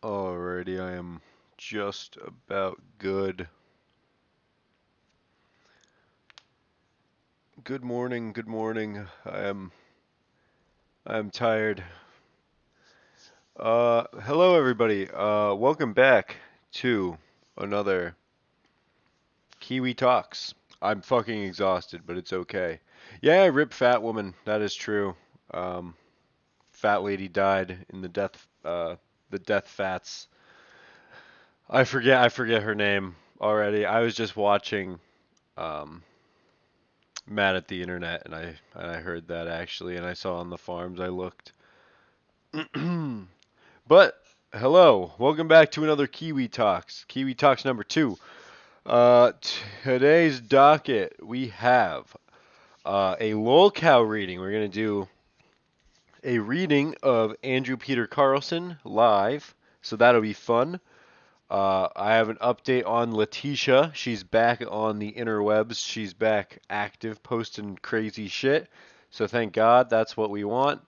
Alrighty, I am just about good. Good morning, good morning. I am tired. Hello everybody. Welcome back to another Kiwi Talks. I'm fucking exhausted, but it's okay. Yeah, rip fat woman. That is true. Um, Fat lady died in the death fats. I forget her name already. I was just watching um mad at the internet, and I heard that actually, and I saw on the farms. I looked. But hello, welcome back to another Kiwi Talks. Kiwi Talks number two. Today's docket we have a lolcow reading. We're gonna do a reading of Andrew Peter Carlson live, so that'll be fun. I have an update on Letitia. She's back on the interwebs. She's back active, posting crazy shit. So thank God, that's what we want.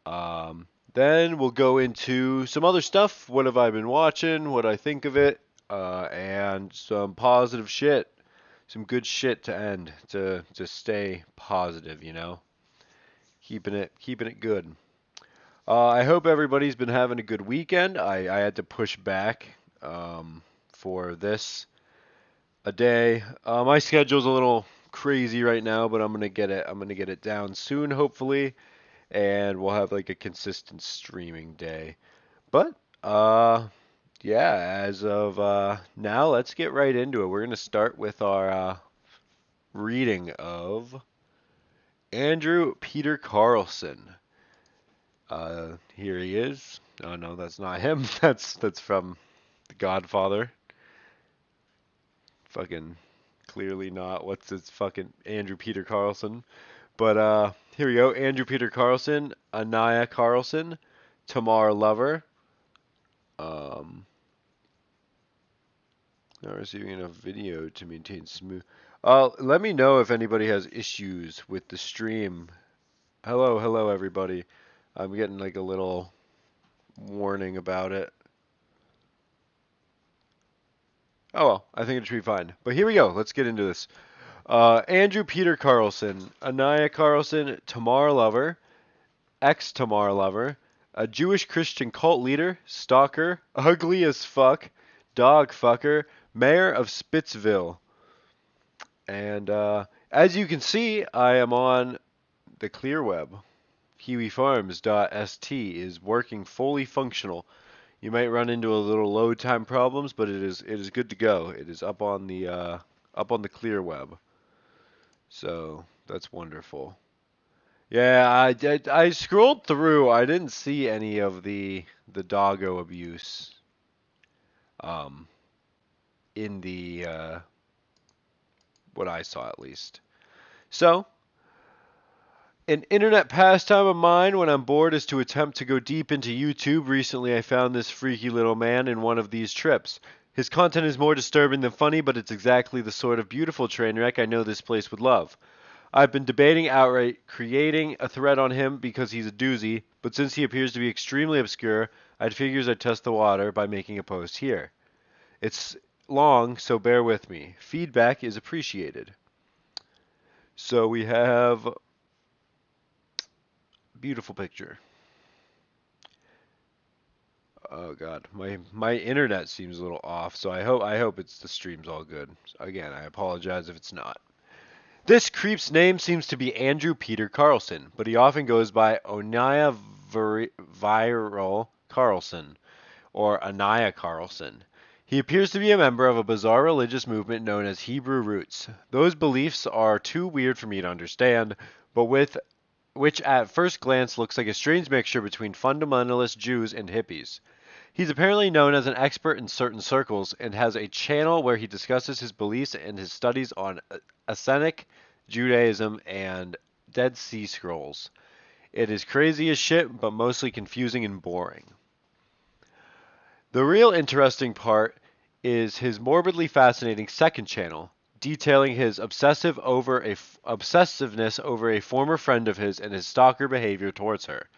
Then we'll go into some other stuff. What have I been watching? What I think of it? And some positive shit. Some good shit to end. To stay positive, you know. Keeping it good. I hope everybody's been having a good weekend. I had to push back for this a day. My schedule's a little crazy right now, but I'm gonna get it down soon, hopefully, and we'll have like a consistent streaming day. But yeah, as of now, let's get right into it. We're gonna start with our reading of Andrew Peter Carlson. Here he is. Oh no, that's not him. That's from The Godfather. Fucking clearly not. What's his fucking Andrew Peter Carlson? But here we go. Andrew Peter Carlson, Anaya Carlson, Tamar Lover. Um, Not receiving enough video to maintain smooth. Let me know if anybody has issues with the stream. Hello everybody. I'm getting like a little warning about it. Oh well, I think it should be fine. But here we go. Let's get into this. Andrew Peter Carlson, Anaya Carlson, Tamar Lover, ex-Tamar Lover, a Jewish Christian cult leader, stalker, ugly as fuck, dog fucker, mayor of Spittsville. And as you can see, I am on the clear web. KiwiFarms.st is working fully functional. You might run into a little load time problems, but it is good to go. It is up on the clear web. So that's wonderful. Yeah, I scrolled through. I didn't see any of the doggo abuse um in the what I saw at least. So, an internet pastime of mine when I'm bored is to attempt to go deep into YouTube. Recently, I found this freaky little man in one of these trips. His content is more disturbing than funny, but it's exactly the sort of beautiful train wreck I know this place would love. I've been debating outright creating a thread on him because he's a doozy, but since he appears to be extremely obscure, I'd test the water by making a post here. It's long, so bear with me. Feedback is appreciated. So we have a beautiful picture. Oh god, my internet seems a little off, so I hope it's the stream's all good. Again, I apologize if it's not. This creep's name seems to be Andrew Peter Carlson, but he often goes by Onaya Viral Carlson or Anaya Carlson. He appears to be a member of a bizarre religious movement known as Hebrew Roots. Those beliefs are too weird for me to understand, but with which at first glance looks like a strange mixture between fundamentalist Jews and hippies. He's apparently known as an expert in certain circles and has a channel where he discusses his beliefs and his studies on Essenic Judaism and Dead Sea Scrolls. It is crazy as shit, but mostly confusing and boring. The real interesting part is his morbidly fascinating second channel, detailing his obsessiveness over a former friend of his and his stalker behavior towards her.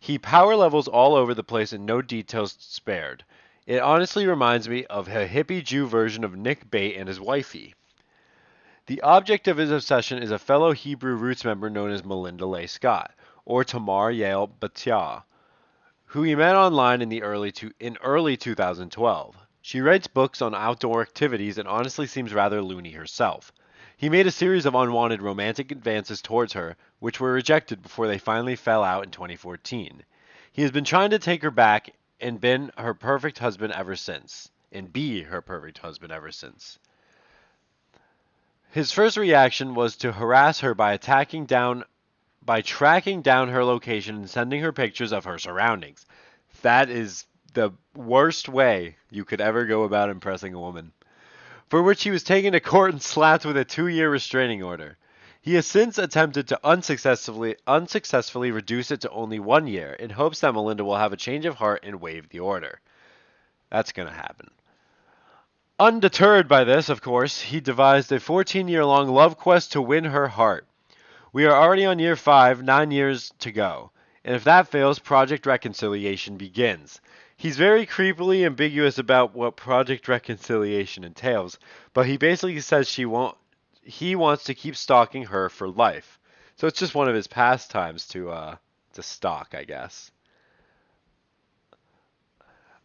He power levels all over the place and no details spared. It honestly reminds me of a hippie Jew version of Nick Bate and his wifey. The object of his obsession is a fellow Hebrew roots member known as Melinda Leigh Scott, or Tamar Yael Batya, who he met online in early 2012. She writes books on outdoor activities and honestly seems rather loony herself. He made a series of unwanted romantic advances towards her, which were rejected before they finally fell out in 2014. He has been trying to take her back and been her perfect husband ever since. And be her perfect husband ever since. His first reaction was to harass her by tracking down her location and sending her pictures of her surroundings. That is the worst way you could ever go about impressing a woman. For which he was taken to court and slapped with a 2-year restraining order. He has since attempted to unsuccessfully reduce it to only 1 year in hopes that Melinda will have a change of heart and waive the order. That's going to happen. Undeterred by this, of course, he devised a 14-year-long love quest to win her heart. We are already on year 5, 9 years to go. And if that fails, Project Reconciliation begins. He's very creepily ambiguous about what Project Reconciliation entails, but he basically says he wants to keep stalking her for life. So it's just one of his pastimes to stalk, I guess.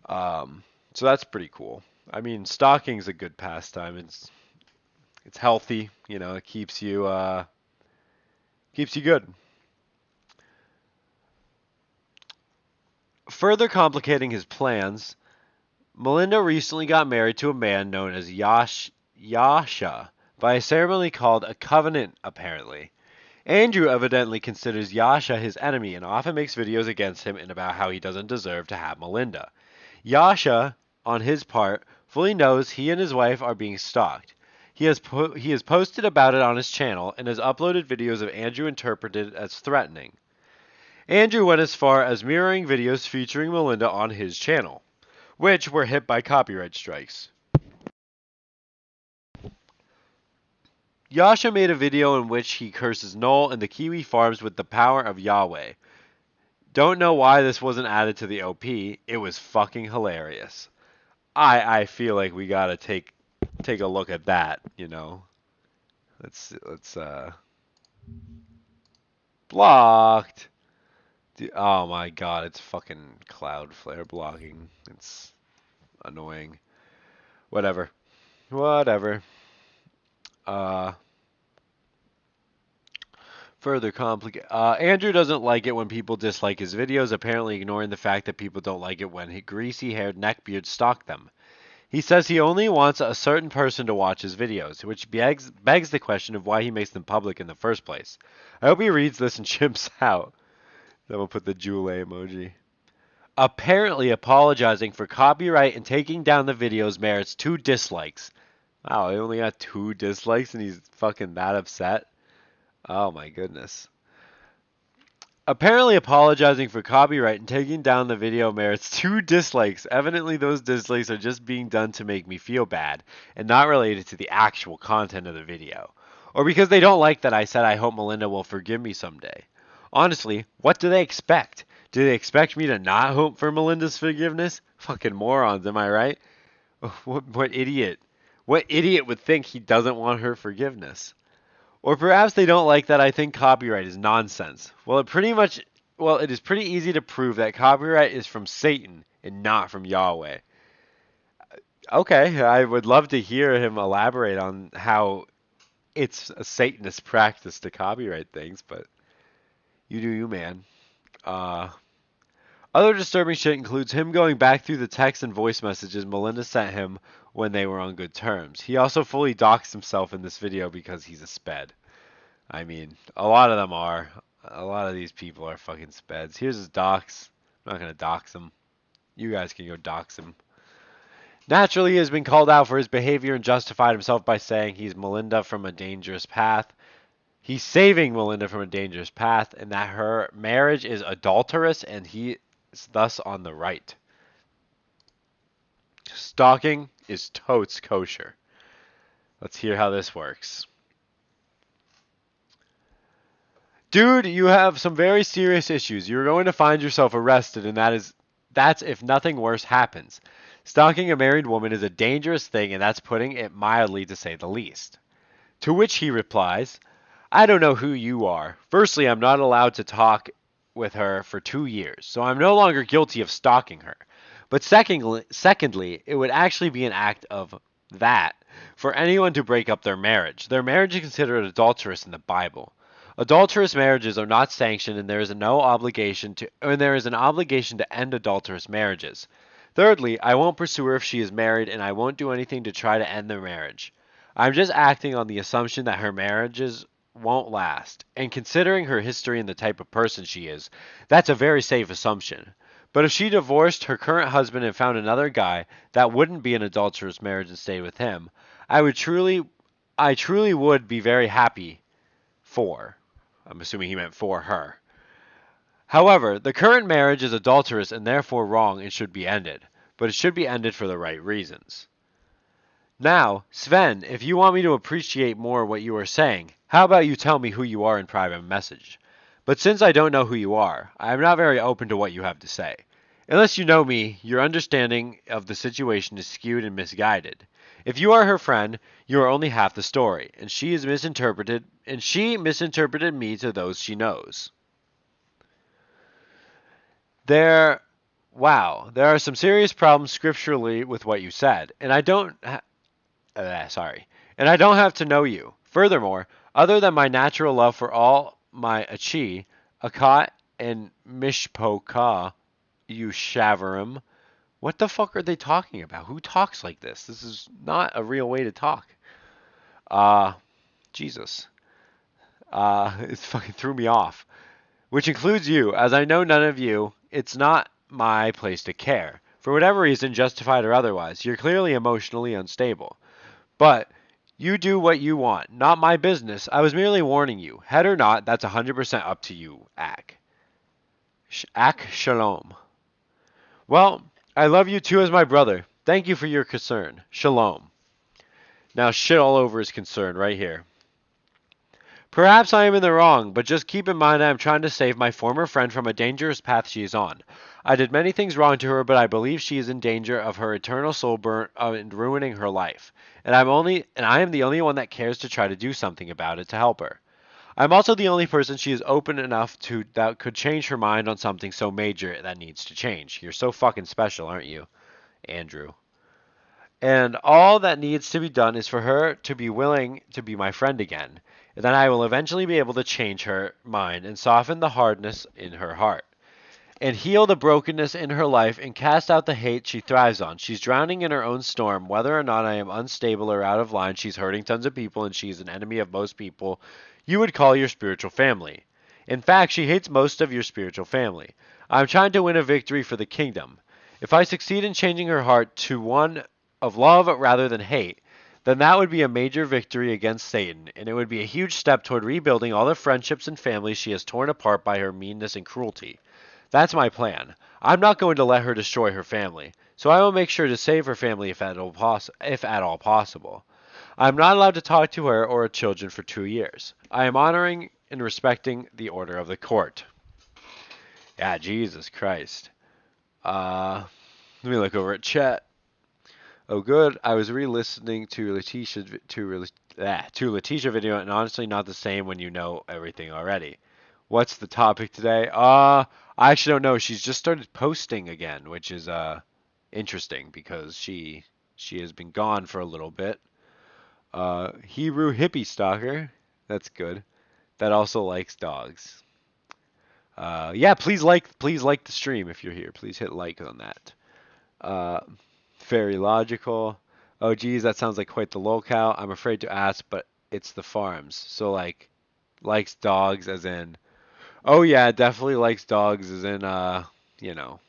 So that's pretty cool. I mean, stalking's a good pastime. It's healthy, it keeps you good. Further complicating his plans, Melinda recently got married to a man known as Yasha by a ceremony called a covenant, apparently. Andrew evidently considers Yasha his enemy and often makes videos against him and about how he doesn't deserve to have Melinda. Yasha, on his part, fully knows he and his wife are being stalked. He has posted about it on his channel and has uploaded videos of Andrew interpreted as threatening. Andrew went as far as mirroring videos featuring Melinda on his channel, which were hit by copyright strikes. Yasha made a video in which he curses Noel and the Kiwi Farms with the power of Yahweh. Don't know why this wasn't added to the OP. It was fucking hilarious. I feel like we gotta take a look at that, Let's blocked. Dude, oh my god, it's fucking Cloudflare blocking. It's annoying. Whatever. Further complicated. Andrew doesn't like it when people dislike his videos, apparently ignoring the fact that people don't like it when greasy-haired neckbeards stalk them. He says he only wants a certain person to watch his videos, which begs the question of why he makes them public in the first place. I hope he reads this and chimps out. Then we'll put the jewel emoji. Apparently apologizing for copyright and taking down the videos merits 2 dislikes. Wow, he only got 2 dislikes and he's fucking that upset? Oh my goodness. Apparently apologizing for copyright and taking down the video merits 2 dislikes. Evidently those dislikes are just being done to make me feel bad and not related to the actual content of the video. Or because they don't like that I said I hope Melinda will forgive me someday. Honestly, what do they expect? Do they expect me to not hope for Melinda's forgiveness? Fucking morons, am I right? What idiot? What idiot would think he doesn't want her forgiveness? Or perhaps they don't like that I think copyright is nonsense. Well, it is pretty easy to prove that copyright is from Satan and not from Yahweh. Okay, I would love to hear him elaborate on how it's a Satanist practice to copyright things, but you do you, man. Other disturbing shit includes him going back through the text and voice messages Melinda sent him when they were on good terms. He also fully doxed himself in this video because he's a sped. I mean, a lot of them are. A lot of these people are fucking speds. Here's his dox. I'm not going to dox him. You guys can go dox him. Naturally, he has been called out for his behavior and justified himself by saying he's Melinda from a dangerous path. He's saving Melinda from a dangerous path and that her marriage is adulterous and he is thus on the right. Stalking is totes kosher. Let's hear how this works. Dude, you have some very serious issues. You're going to find yourself arrested, and that's if nothing worse happens. Stalking a married woman is a dangerous thing, and that's putting it mildly to say the least. To which he replies, I don't know who you are. Firstly, I'm not allowed to talk with her for 2 years, so I'm no longer guilty of stalking her. But secondly, it would actually be an act of that for anyone to break up their marriage. Their marriage is considered adulterous in the Bible. Adulterous marriages are not sanctioned, and there is an obligation to end adulterous marriages. Thirdly, I won't pursue her if she is married, and I won't do anything to try to end their marriage. I'm just acting on the assumption that her marriages won't last, and considering her history and the type of person she is, that's a very safe assumption. But if she divorced her current husband and found another guy that wouldn't be an adulterous marriage and stayed with him, I truly would be very happy for. I'm assuming he meant for her. However, the current marriage is adulterous and therefore wrong and should be ended, but it should be ended for the right reasons. Now, Sven, if you want me to appreciate more what you are saying, how about you tell me who you are in private message? But since I don't know who you are, I am not very open to what you have to say. Unless you know me, your understanding of the situation is skewed and misguided. If you are her friend, you are only half the story, and she misinterpreted me to those she knows. There there are some serious problems scripturally with what you said, and and I don't have to know you. Furthermore, other than my natural love for all my Achi, Akat, and Mishpoka, you Shavarim, what the fuck are they talking about? Who talks like this? This is not a real way to talk. Uh, Jesus. It fucking threw me off. Which includes you, as I know none of you, it's not my place to care. For whatever reason, justified or otherwise, you're clearly emotionally unstable. But you do what you want, not my business. I was merely warning you. Head or not, that's 100% up to you, Ak. Ak Shalom. Well, I love you too as my brother. Thank you for your concern. Shalom. Now shit all over his concern right here. Perhaps I am in the wrong, but just keep in mind I am trying to save my former friend from a dangerous path she is on. I did many things wrong to her, but I believe she is in danger of her eternal soul burnt and ruining her life. And I am the only one that cares to try to do something about it to help her. I'm also the only person she is open enough to that could change her mind on something so major that needs to change. You're so fucking special, aren't you, Andrew? And all that needs to be done is for her to be willing to be my friend again. And then I will eventually be able to change her mind and soften the hardness in her heart. And heal the brokenness in her life and cast out the hate she thrives on. She's drowning in her own storm. Whether or not I am unstable or out of line, she's hurting tons of people and she's an enemy of most people you would call your spiritual family. In fact, she hates most of your spiritual family. I'm trying to win a victory for the kingdom. If I succeed in changing her heart to one of love rather than hate, then that would be a major victory against Satan, and it would be a huge step toward rebuilding all the friendships and families she has torn apart by her meanness and cruelty. That's my plan. I'm not going to let her destroy her family, so I will make sure to save her family if at all possible. I am not allowed to talk to her or her children for 2 years. I am honoring and respecting the order of the court. Yeah, Jesus Christ. Let me look over at chat. Oh, good. I was re-listening to Letitia video, and honestly, not the same when you know everything already. What's the topic today? I actually don't know. She's just started posting again, which is interesting because she has been gone for a little bit. Hebrew hippie stalker. That's good. That also likes dogs. Yeah, please like the stream if you're here. Please hit like on that. Very logical. Oh geez, that sounds like quite the locale. I'm afraid to ask, but it's the farms. So like likes dogs as in oh yeah, definitely likes dogs as in you know,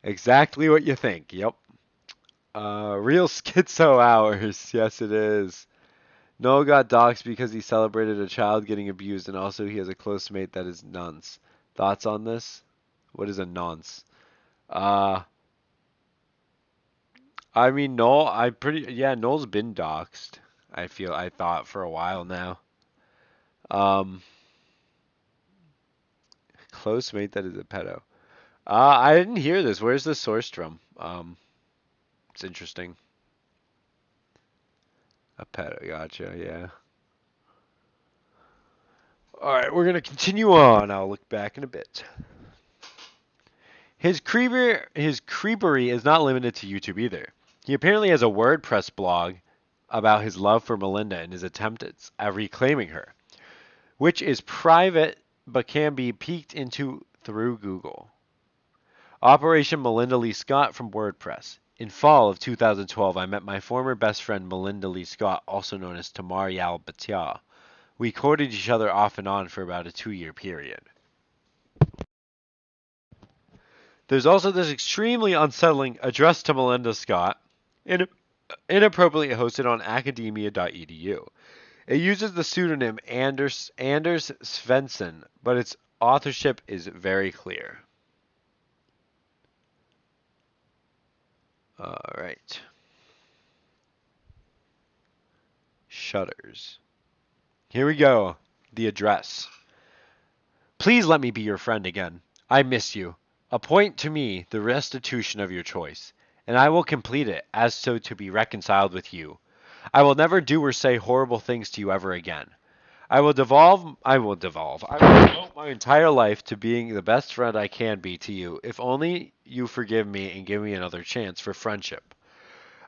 exactly what you think. Yep. Real schizo hours. Yes it is. Noah got doxxed because he celebrated a child getting abused and also he has a close mate that is nonce. Thoughts on this? What is a nonce? Uh I mean, Noel's been doxxed. I thought for a while now. Um, close mate that is a pedo. I didn't hear this. Where's the source from? It's interesting. A pedo, gotcha, yeah. Alright, we're gonna continue on. I'll look back in a bit. His creepery is not limited to YouTube either. He apparently has a WordPress blog about his love for Melinda and his attempts at reclaiming her, which is private but can be peeked into through Google. Operation Melinda Lee Scott from WordPress. In fall of 2012, I met my former best friend Melinda Lee Scott, also known as Tamar Yal Batia. We courted each other off and on for about a 2-year period. There's also this extremely unsettling address to Melinda Scott, inappropriately hosted on academia.edu. It uses the pseudonym Anders Svensson, but its authorship is very clear. Alright. Shutters. Here we go. The address. Please let me be your friend again. I miss you. Appoint to me the restitution of your choice, and I will complete it as so to be reconciled with you. I will never do or say horrible things to you ever again. I will devote my entire life to being the best friend I can be to you, if only you forgive me and give me another chance for friendship.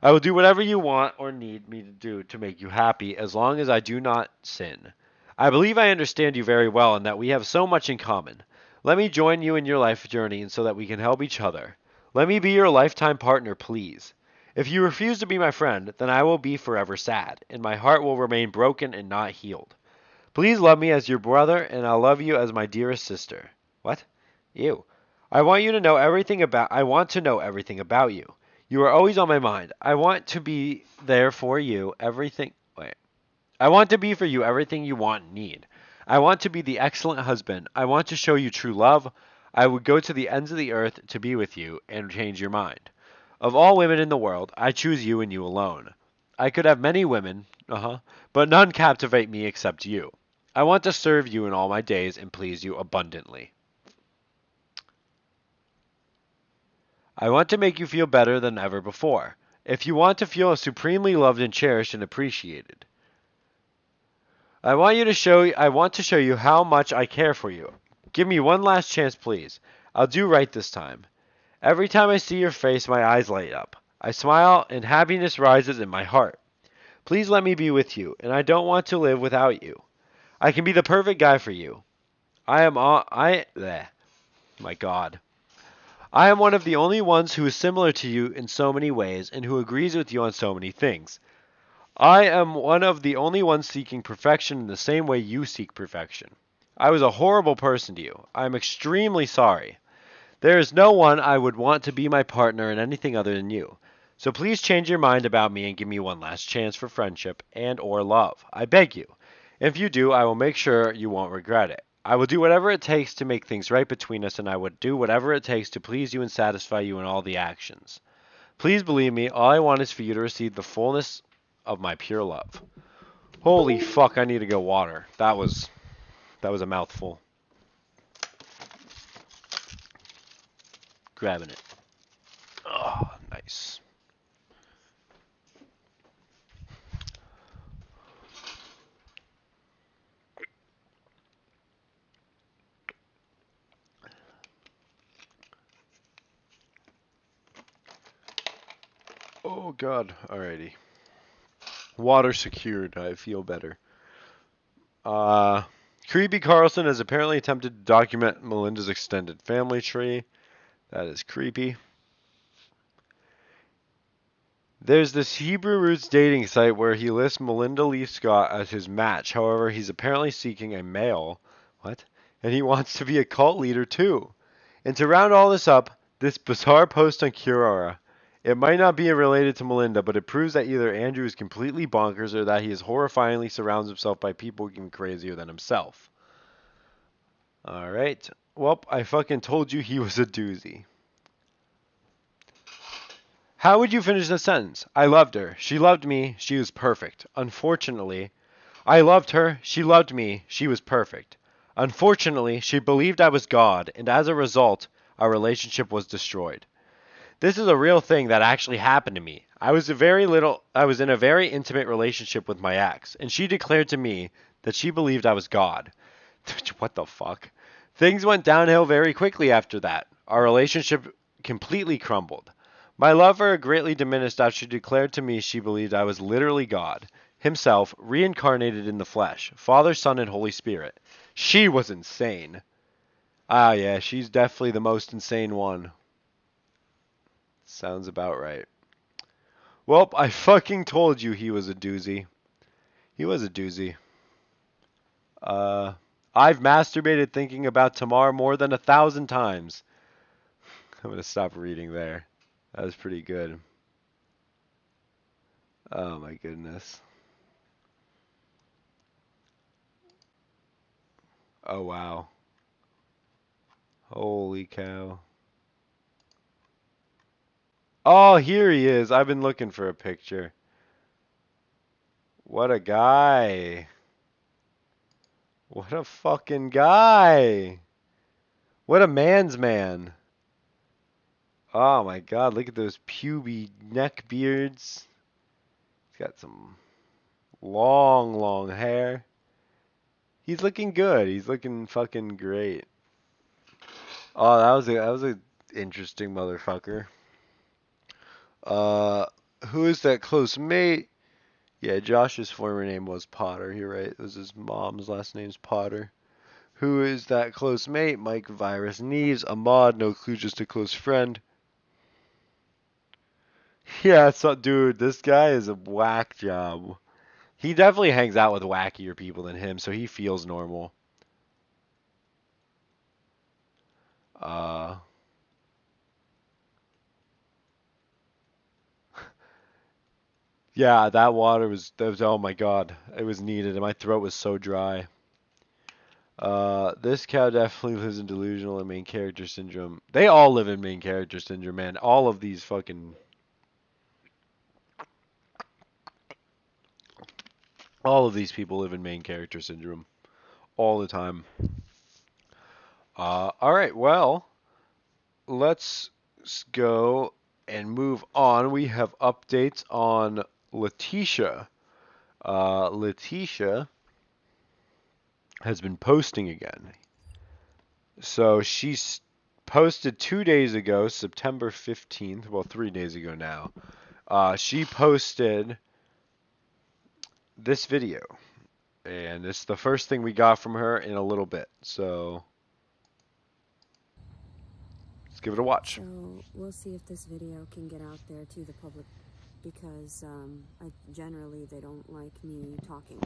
I will do whatever you want or need me to do to make you happy, as long as I do not sin. I believe I understand you very well and that we have so much in common. Let me join you in your life journey and so that we can help each other. Let me be your lifetime partner, please. If you refuse to be my friend, then I will be forever sad, and my heart will remain broken and not healed. Please love me as your brother, and I'll love you as my dearest sister. What? Ew. I want to know everything about you. You are always on my mind. I want to be there for you, I want to be for you everything you want and need. I want to be the excellent husband. I want to show you true love. I would go to the ends of the earth to be with you and change your mind. Of all women in the world, I choose you and you alone. I could have many women, but none captivate me except you. I want to serve you in all my days and please you abundantly. I want to make you feel better than ever before. If you want to feel supremely loved and cherished and appreciated. I want to show you how much I care for you. Give me one last chance, please. I'll do right this time. Every time I see your face, my eyes light up. I smile and happiness rises in my heart. Please let me be with you, and I don't want to live without you. I can be the perfect guy for you. My God. I am one of the only ones who is similar to you in so many ways and who agrees with you on so many things. I am one of the only ones seeking perfection in the same way you seek perfection. I was a horrible person to you. I am extremely sorry. There is no one I would want to be my partner in anything other than you. So please change your mind about me and give me one last chance for friendship and or love. I beg you. If you do, I will make sure you won't regret it. I will do whatever it takes to make things right between us, and I would do whatever it takes to please you and satisfy you in all the actions. Please believe me, all I want is for you to receive the fullness of my pure love. Holy fuck, I need to go water. That was a mouthful. Grabbing it. Oh, nice. Oh God, alrighty. Water secured, I feel better. Creepy Carlson has apparently attempted to document Melinda's extended family tree. That is creepy. There's this Hebrew Roots dating site where he lists Melinda Lee Scott as his match. However, he's apparently seeking a male. What? And he wants to be a cult leader too. And to round all this up, this bizarre post on Quora. It might not be related to Melinda, but it proves that either Andrew is completely bonkers or that he is horrifyingly surrounds himself by people even crazier than himself. Alright. Well, I fucking told you he was a doozy. How would you finish the sentence? I loved her. She loved me. She was perfect. Unfortunately, I loved her. She loved me. She was perfect. Unfortunately, she believed I was God, and as a result, our relationship was destroyed. This is a real thing that actually happened to me. I was in a very intimate relationship with my ex, and she declared to me that she believed I was God. What the fuck? Things went downhill very quickly after that. Our relationship completely crumbled. My love for her greatly diminished after she declared to me she believed I was literally God, Himself, reincarnated in the flesh, Father, Son, and Holy Spirit. She was insane. Ah, yeah, she's definitely the most insane one. Sounds about right. Well, I fucking told you he was a doozy. He was a doozy. Uh, I've masturbated thinking about Tamar more than 1,000 times. I'm gonna stop reading there. That was pretty good. Oh my goodness. Oh wow. Holy cow. Oh, here he is. I've been looking for a picture. What a guy. What a fucking guy. What a man's man. Oh my god, look at those puby neck beards. He's got some long, long hair. He's looking good. He's looking fucking great. Oh, that was a interesting motherfucker. Uh, who is that close mate? Yeah, Josh's former name was Potter. You're right. It was his mom's last name's Potter. Who is that close mate? Mike Virus Neves. Ahmad, no clue, just a close friend. Yeah, so dude, this guy is a whack job. He definitely hangs out with wackier people than him, so he feels normal. Uh, yeah, that was oh my god, it was needed, and my throat was so dry. This cow definitely lives in delusional and main character syndrome. They all live in main character syndrome, man. All of these people live in main character syndrome all the time. All right, well, let's go and move on. We have updates on Letitia. Letitia has been posting again. So she's posted 2 days ago, September 15th. Well, 3 days ago now. She posted this video. And it's the first thing we got from her in a little bit. So let's give it a watch. So we'll see if this video can get out there to the public because generally they don't like me talking.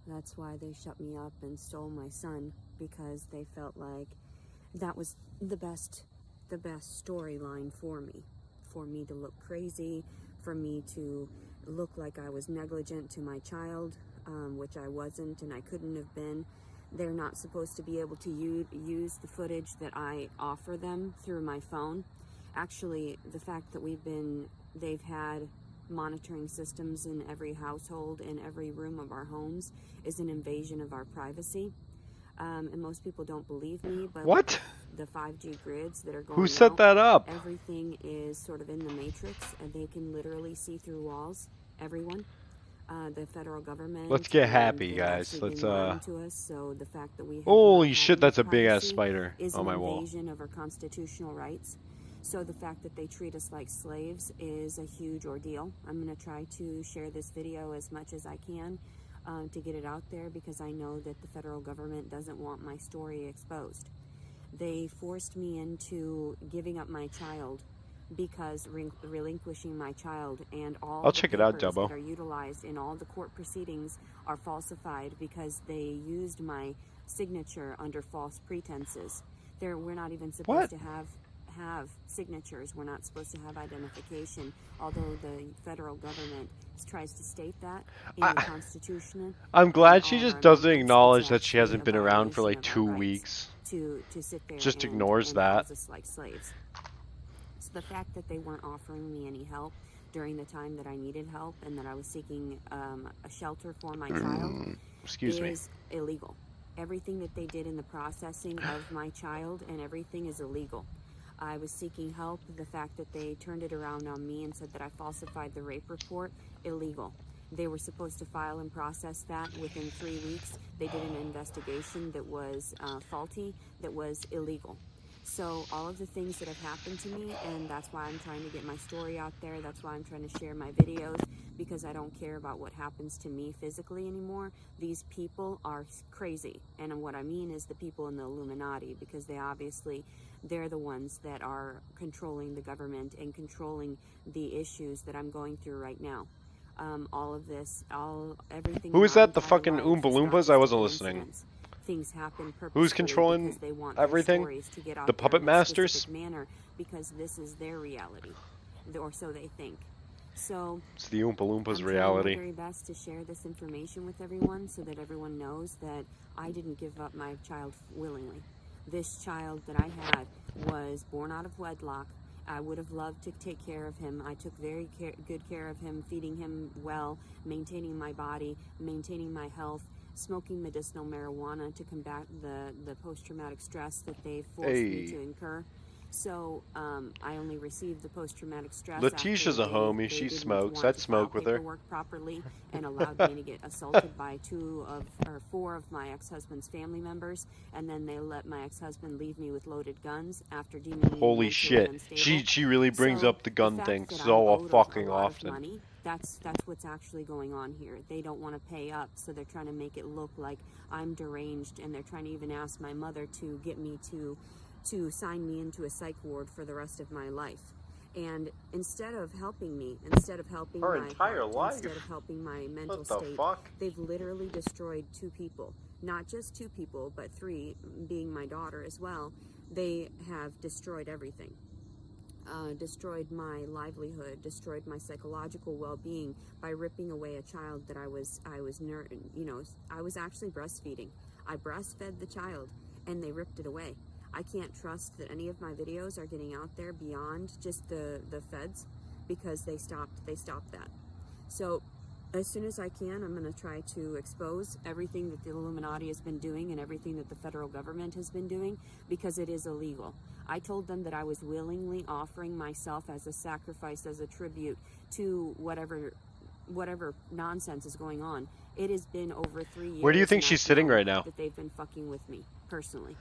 That's why they shut me up and stole my son, because they felt like that was the best storyline for me to look crazy, for me to look like I was negligent to my child, which I wasn't and I couldn't have been. They're not supposed to be able to use the footage that I offer them through my phone. Actually, the fact that they've had monitoring systems in every household, in every room of our homes, is an invasion of our privacy. And most people don't believe me, but What? the 5G grids that are going Who set out, that up? everything is sort of in the matrix, and they can literally see through walls. Everyone, the federal government, Let's get and happy, they've guys. actually Let's been lying to us. So the fact that we have not Holy had shit, any that's a big ass privacy spider is on an my wall. invasion of our constitutional rights. So the fact that they treat us like slaves is a huge ordeal. I'm going to try to share this video as much as I can to get it out there, because I know that the federal government doesn't want my story exposed. They forced me into giving up my child, because relinquishing my child, and all I'll the check it out, papers Dubbo. that are utilized in all the court proceedings are falsified because they used my signature under false pretenses. We're not even supposed What? to have signatures. We're not supposed to have identification, although the federal government tries to state that in the Constitution I'm and glad she all of our just doesn't amendments. It's acknowledge that she actually hasn't a been around for violation like of our 2 weeks. rights to sit there Just and ignores that. house us like slaves. So the fact that they weren't offering me any help during the time that I needed help, and that I was seeking a shelter for my child, Excuse me. is illegal. Everything that they did in the processing of my child and everything is illegal. I was seeking help. The fact that they turned it around on me and said that I falsified the rape report, illegal. They were supposed to file and process that within 3 weeks. They did an investigation that was faulty, that was illegal. So all of the things that have happened to me, and that's why I'm trying to get my story out there. That's why I'm trying to share my videos, because I don't care about what happens to me physically anymore. These people are crazy. And what I mean is the people in the Illuminati, because they're the ones that are controlling the government and controlling the issues that I'm going through right now. All of this, everything. Who is in my that? The entire fucking life Oompa is not Loompas? just I a wasn't listening. coincidence. Things happen Who's purposefully controlling because they want everything? their stories to get out The there puppet in a masters? specific manner, because this is their reality, or so they think. So It's the Oompa Loompas I'm reality. trying my very best to share this information with everyone so that everyone knows that I didn't give up my child willingly. This child that I had was born out of wedlock. I would have loved to take care of him. I took very good care of him, feeding him well, maintaining my body, maintaining my health, smoking medicinal marijuana to combat the post-traumatic stress that they forced me to incur. So I only received the post-traumatic stress. Letitia's after a homie. they She didn't smokes. want I'd to smoke file with her. paperwork properly and allowed me to get assaulted by 4 of my ex-husband's family members, and then they let my ex-husband leave me with loaded guns after deeming me Holy mentally shit. unstable. She really brings So up the gun fact thing that so I'm owed fucking a lot often. of money, that's what's actually going on here. They don't want to pay up, so they're trying to make it look like I'm deranged, and they're trying to even ask my mother to get me to sign me into a psych ward for the rest of my life. And instead of helping me, instead of helping Her my entire heart, life? instead of helping my mental What the state, fuck? they've literally destroyed 2 people. Not just 2 people, but 3, being my daughter as well. They have destroyed everything. Destroyed my livelihood, destroyed my psychological well-being by ripping away a child that I was actually breastfeeding. I breastfed the child, and they ripped it away. I can't trust that any of my videos are getting out there beyond just the feds, because they stopped that. So as soon as I can, I'm going to try to expose everything that the Illuminati has been doing and everything that the federal government has been doing, because it is illegal. I told them that I was willingly offering myself as a sacrifice, as a tribute to whatever nonsense is going on. It has been over 3 years. Where do you think she's sitting right now? That they've been fucking with me personally.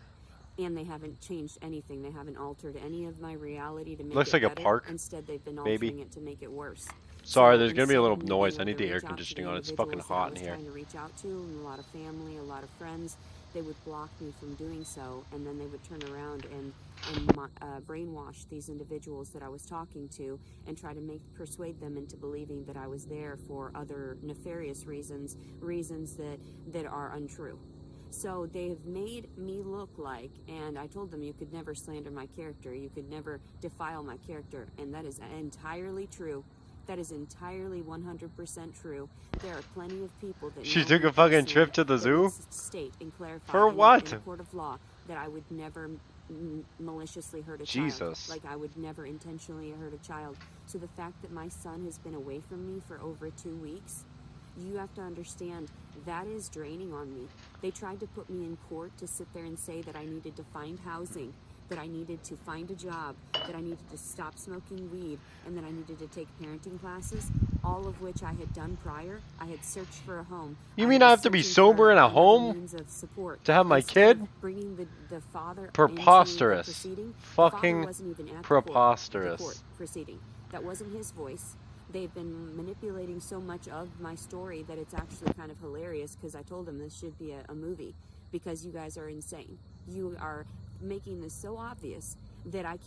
And they haven't changed anything. They haven't altered any of my reality to make Looks it like better. a park. Instead, they've been altering Maybe. it to make it worse. Sorry, So there's gonna be a instead little of me noise. being I need able the to air reach out to conditioning the on. It's fucking individuals that I hot in was here. trying to reach out to, and a lot of family, a lot of friends, they would block me from doing so, and then they would turn around and brainwash these individuals that I was talking to and try to persuade them into believing that I was there for other nefarious reasons that are untrue. So they've made me look like, and I told them you could never slander my character, you could never defile my character, and that is entirely true. That is entirely 100% true. There are plenty of people that She know took me a fucking personally trip to the that zoo? would state and clarify For in what? a court of law that I would never maliciously hurt a Jesus. child. Like I would never intentionally hurt a child. So the fact that my son has been away from me for over 2 weeks, you have to understand that is draining on me. They tried to put me in court to sit there and say that I needed to find housing, that I needed to find a job, that I needed to stop smoking weed, and that I needed to take parenting classes, all of which I had done prior. I had searched for a home. You mean I have to be sober in a home means of support to have my instead kid? of bringing the father Preposterous. into the proceeding. Fucking the father wasn't even at preposterous. the court proceeding. That wasn't his voice. They've been manipulating so much of my story that it's actually kind of hilarious, because I told them this should be a movie, because you guys are insane. You are making this so obvious that I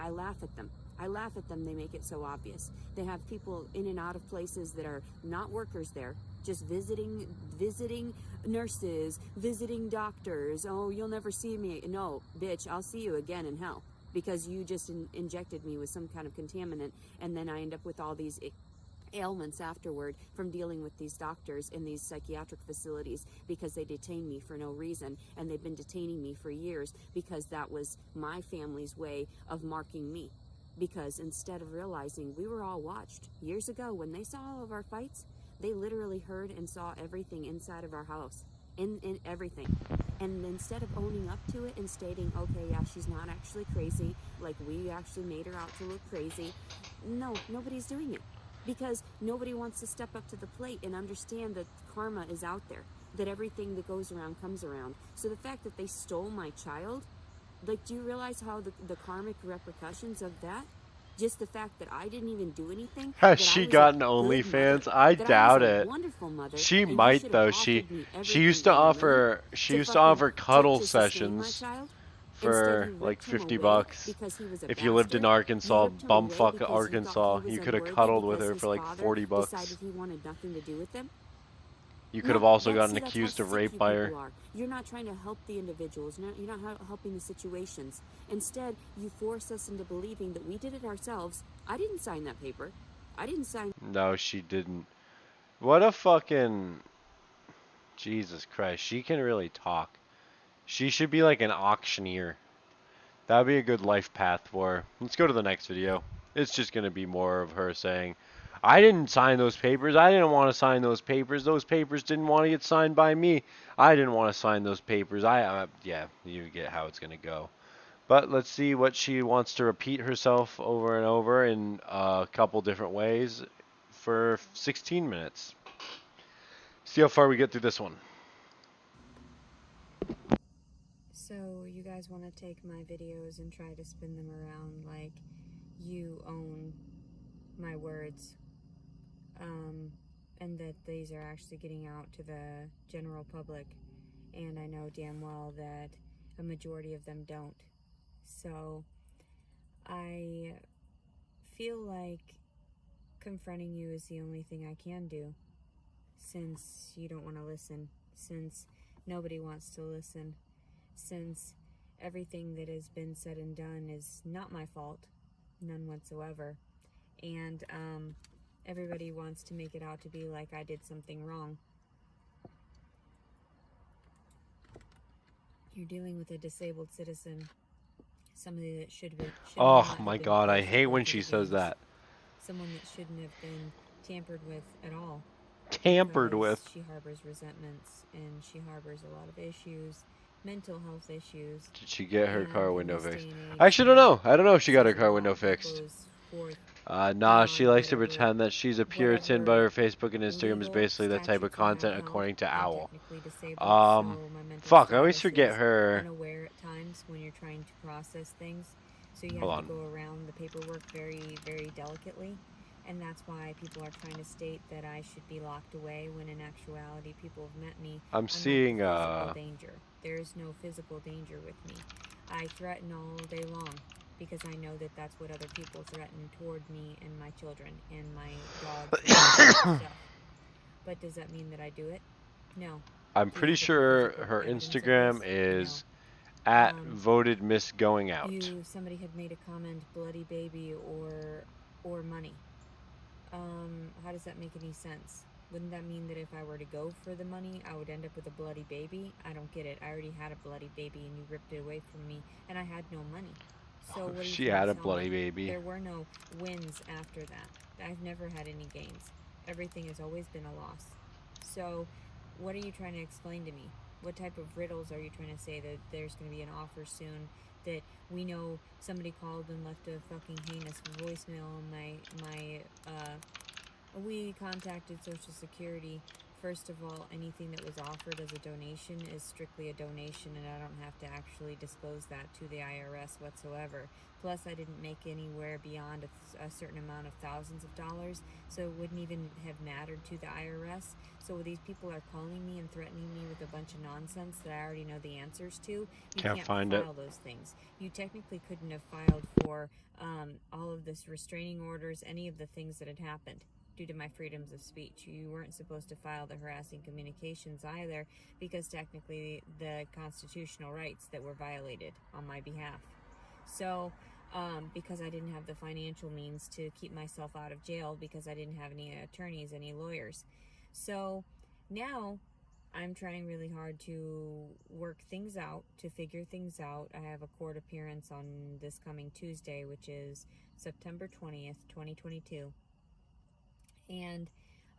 laugh at them. I laugh at them. They make it so obvious. They have people in and out of places that are not workers there, just visiting nurses, visiting doctors. Oh, you'll never see me. No, bitch, I'll see you again in hell, because you just injected me with some kind of contaminant, and then I end up with all these ailments afterward from dealing with these doctors in these psychiatric facilities, because they detain me for no reason, and they've been detaining me for years because that was my family's way of marking me. Because instead of realizing we were all watched years ago when they saw all of our fights, they literally heard and saw everything inside of our house. in everything. And instead of owning up to it and stating, okay, yeah, she's not actually crazy, like we actually made her out to look crazy, no, nobody's doing it. Because nobody wants to step up to the plate and understand that karma is out there, that everything that goes around comes around. So the fact that they stole my child, like, do you realize how the karmic repercussions of that? Just the fact that I didn't even do anything, Has that I she was a gotten good mother, OnlyFans? I that I was doubt a it. wonderful mother, She and you might should have though. offered me She everything used to in the moon offer to fucking cuddle to sustain my sessions child. Instead, for you like ripped him 50 away bucks. because he was a If you lived in bastard. You Arkansas, ripped him away bumfuck because you thought he Arkansas, was you could have unworthy cuddled with because her his for like father 40 bucks. decided he wanted nothing to do with him. You could No, have also that's, gotten see, that's how accused of sick rape you by people her. are. You're not trying to help the individuals. You're not helping the situations. Instead, you force us into believing that we did it ourselves. I didn't sign that paper. I didn't sign. No, she didn't. What a fucking... Jesus Christ, she can really talk. She should be like an auctioneer. That would be a good life path for her. Let's go to the next video. It's just going to be more of her saying, I didn't sign those papers. I didn't want to sign those papers. Those papers didn't want to get signed by me. I didn't want to sign those papers. Yeah, you get how it's going to go. But let's see what she wants to repeat herself over and over in a couple different ways for 16 minutes. See how far we get through this one. So you guys want to take my videos and try to spin them around like you own my words, and that these are actually getting out to the general public, and I know damn well that a majority of them don't. So I feel like confronting you is the only thing I can do, since you don't want to listen, since nobody wants to listen, since everything that has been said and done is not my fault, none whatsoever, and everybody wants to make it out to be like I did something wrong. You're dealing with a disabled citizen, somebody that should Oh not my have been god, I forced to hate go when through she the says games, that. someone that shouldn't have been tampered with at all, Tampered with. because she harbors resentments and she harbors a lot of issues, mental health issues. Did she get her car And in window this fixed? day and I age, actually don't know. I don't know if she got her such a car window lot fixed. goes forth Nah, she beyond likes to pretend that she's a Puritan, but her whatever Facebook and Instagram is legal basically that type of statutes you have content held. according to I'm Owl. technically disabled, so my mental Fuck, I always status forget is her. unaware at times when you're trying to process things. So you Hold have to on. go around the paperwork very, very delicately. And that's why people are trying to state that I should be locked away, when in actuality people have met me. I'm not seeing, the physical danger. There is no physical danger with me. I threaten all day long, because I know that that's what other people threaten toward me and my children and my dogs and stuff. But does that mean that I do it? No. I'm Do you pretty have any sure physical her evidence of Instagram this? is No. at voted miss going out. Somebody had made a comment, bloody baby or money. How does that make any sense? Wouldn't that mean that if I were to go for the money, I would end up with a bloody baby? I don't get it. I already had a bloody baby and you ripped it away from me, and I had no money. So what are you She trying had to a tell bloody me? baby. There were no wins after that. I've never had any gains. Everything has always been a loss. So what are you trying to explain to me? What type of riddles are you trying to say, that there's going to be an offer soon, that we know somebody called and left a fucking heinous voicemail on we contacted Social Security. First of all, anything that was offered as a donation is strictly a donation, and I don't have to actually disclose that to the IRS whatsoever. Plus, I didn't make anywhere beyond a certain amount of thousands of dollars, so it wouldn't even have mattered to the IRS. So these people are calling me and threatening me with a bunch of nonsense that I already know the answers to. You Can't find file it. those things. You technically couldn't have filed for all of this restraining orders, any of the things that had happened due to my freedoms of speech. You weren't supposed to file the harassing communications either, because technically the constitutional rights that were violated on my behalf. So, because I didn't have the financial means to keep myself out of jail, because I didn't have any attorneys, any lawyers. So now I'm trying really hard to work things out, to figure things out. I have a court appearance on this coming Tuesday, which is September 20th, 2022. And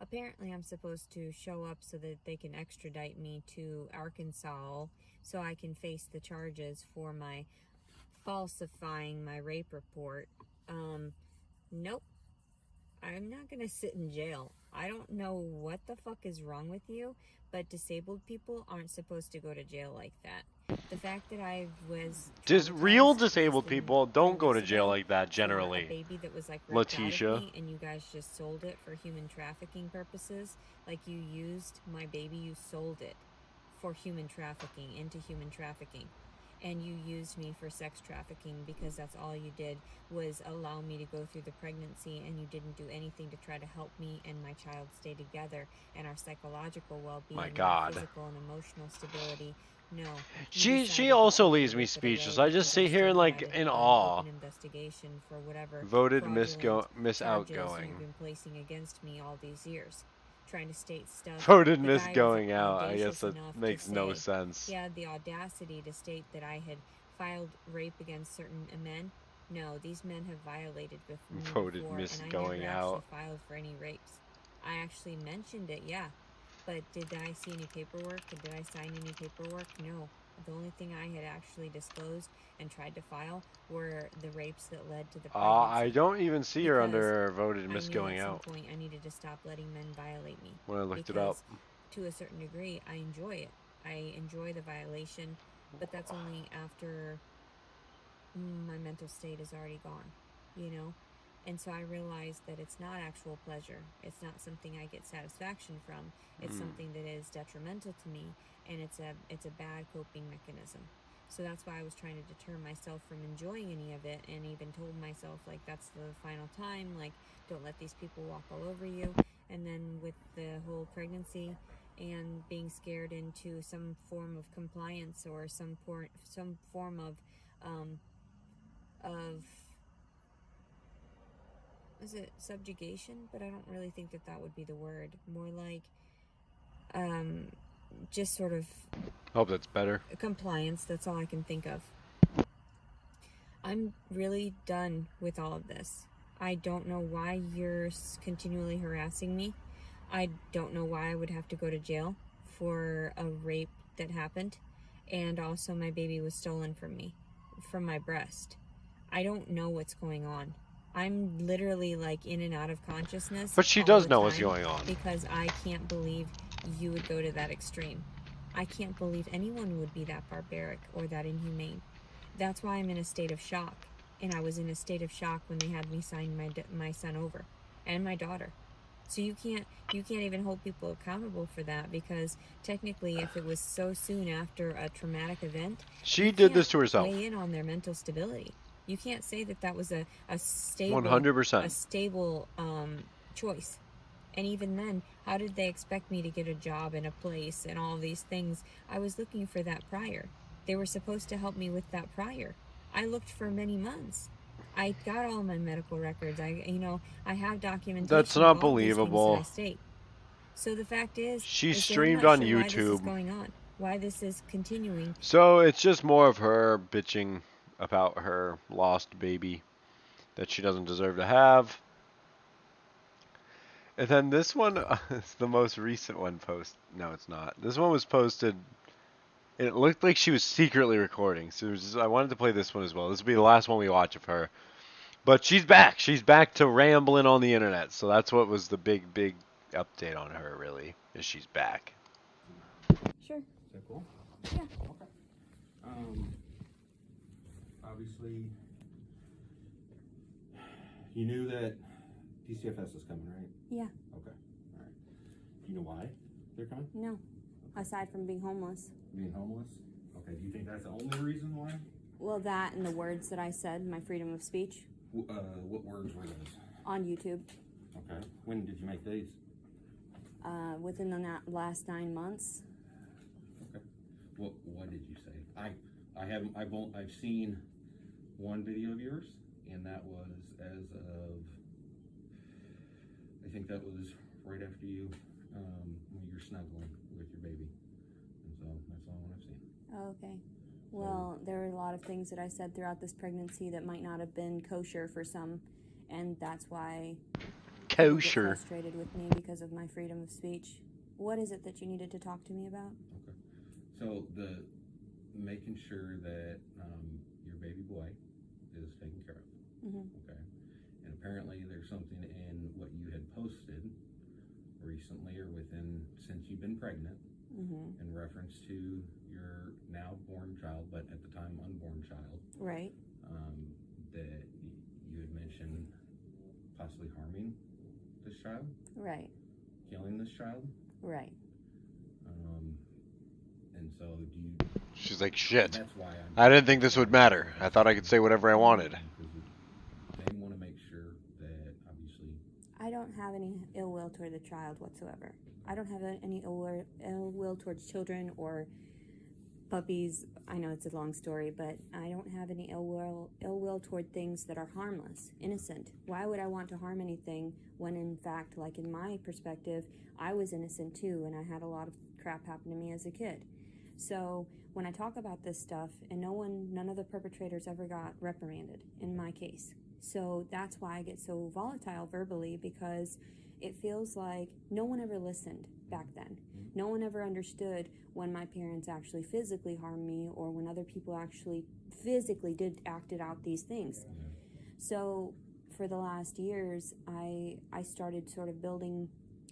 Apparently, I'm supposed to show up so that they can extradite me to Arkansas so I can face the charges for my falsifying my rape report. Nope. I'm not gonna sit in jail. I don't know what the fuck is wrong with you, but disabled people aren't supposed to go to jail like that. The fact that I was Real traumatized less disabled than people three don't go weeks to jail ago like that for a generally. baby that was like ripped out of Letitia. me, and you guys just sold it for human trafficking purposes. Like, you used my baby, you sold it for human trafficking, into human trafficking. And you used me for sex trafficking because that's all you did was allow me to go through the pregnancy, and you didn't do anything to try to help me and my child stay together and our psychological well-being My and our God. physical and emotional stability. No, you She decided that also you leaves could me rip it away speechless. I just because I sit here still and had like in an awe. open investigation for whatever Voted fraudulent miss charges you've outgoing. been placing against me all these years, trying to state stuff. Voted The miss guy was going out. I guess audacious that enough to makes no say, sense. he had the audacity to state that I had filed rape against certain men. No, these men have violated with me Voted before, miss and I going never out. actually filed for any rapes. I actually mentioned it, yeah. But did I see any paperwork? Did I sign any paperwork? No. The only thing I had actually disclosed and tried to file were the rapes that led to the I pregnancy. don't even see her Because under voted I miss knew going at some out point I needed to stop letting men violate me. when I looked it up. Because to a certain degree, I enjoy it. I enjoy the violation, but that's only after my mental state is already gone, you know? And so I realized that it's not actual pleasure. It's not something I get satisfaction from. It's something that is detrimental to me, and it's a bad coping mechanism. So that's why I was trying to deter myself from enjoying any of it, and even told myself, like, that's the final time, like, don't let these people walk all over you. And then with the whole pregnancy and being scared into some form of compliance or some form um, of is it subjugation? But I don't really think that that would be the word. More like just sort of Hope that's better. compliance. That's all I can think of. I'm really done with all of this. I don't know why you're continually harassing me. I don't know why I would have to go to jail for a rape that happened. And also, my baby was stolen from me, from my breast. I don't know what's going on. I'm literally like in and out of consciousness But she all does the know time what's going on. because I can't believe you would go to that extreme. I can't believe anyone would be that barbaric or that inhumane. That's why I'm in a state of shock. And I was in a state of shock when they had me sign my son over and my daughter. So you can't even hold people accountable for that, because technically, if it was so soon after a traumatic event, She you did can't this to herself. weigh in on their mental stability. You can't say that that was a stable 100%. Choice. And even then, how did they expect me to get a job in a place and all these things? I was looking for that prior. They were supposed to help me with that prior. I looked for many months. I got all my medical records. I have documentation That's of not all these things that I believable. state. So the fact is She that I'm streamed not on sure why this is YouTube. going on, why this is continuing. So it's just more of her bitching about her lost baby that she doesn't deserve to have. And then this one is the most recent one No, it's not. This one was posted. It looked like she was secretly recording. So I wanted to play this one as well. This will be the last one we watch of her. But she's back. She's back to rambling on the internet. So that's what was the big update on her, really, is she's back. Sure. Is that cool? Yeah. Okay. Obviously, you knew that DCFS was coming, right? Yeah. Okay. All right. Do you know why they're coming? No. Aside from being homeless. Being homeless? Okay. Do you think that's the only reason why? Well, that and the words that I said, my freedom of speech. What words were those? On YouTube. Okay. When did you make these? Within the last 9 months. Okay. What did you say? I've seen one video of yours, and that was as of, I think that was right after you when you're snuggling with your baby, and so that's the only one I've seen. Oh, okay. Well, there were a lot of things that I said throughout this pregnancy that might not have been kosher for some, and that's why People get Kosher. frustrated with me because of my freedom of speech. What is it that you needed to talk to me about? Okay. So the making sure that your baby boy is taken care of. Mm-hmm. Okay. And apparently there's something in what you had posted recently or since you've been pregnant Mm-hmm. in reference to your now born child, but at the time unborn child. Right. That you had mentioned possibly harming this child, Right. killing this child. Right. And so do you? She's like, shit. That's why I didn't think this would matter. I thought I could say whatever I wanted. They want to make sure that obviously. I don't have any ill will toward the child whatsoever. I don't have any ill will towards children or puppies. I know it's a long story, but I don't have any ill will toward things that are harmless, innocent. Why would I want to harm anything when, in fact, like in my perspective, I was innocent too, and I had a lot of crap happen to me as a kid. So when I talk about this stuff, and none of the perpetrators ever got reprimanded in my case. So that's why I get so volatile verbally, because it feels like no one ever listened back then. No one ever understood when my parents actually physically harmed me, or when other people actually physically acted out these things. So for the last years, I started sort of building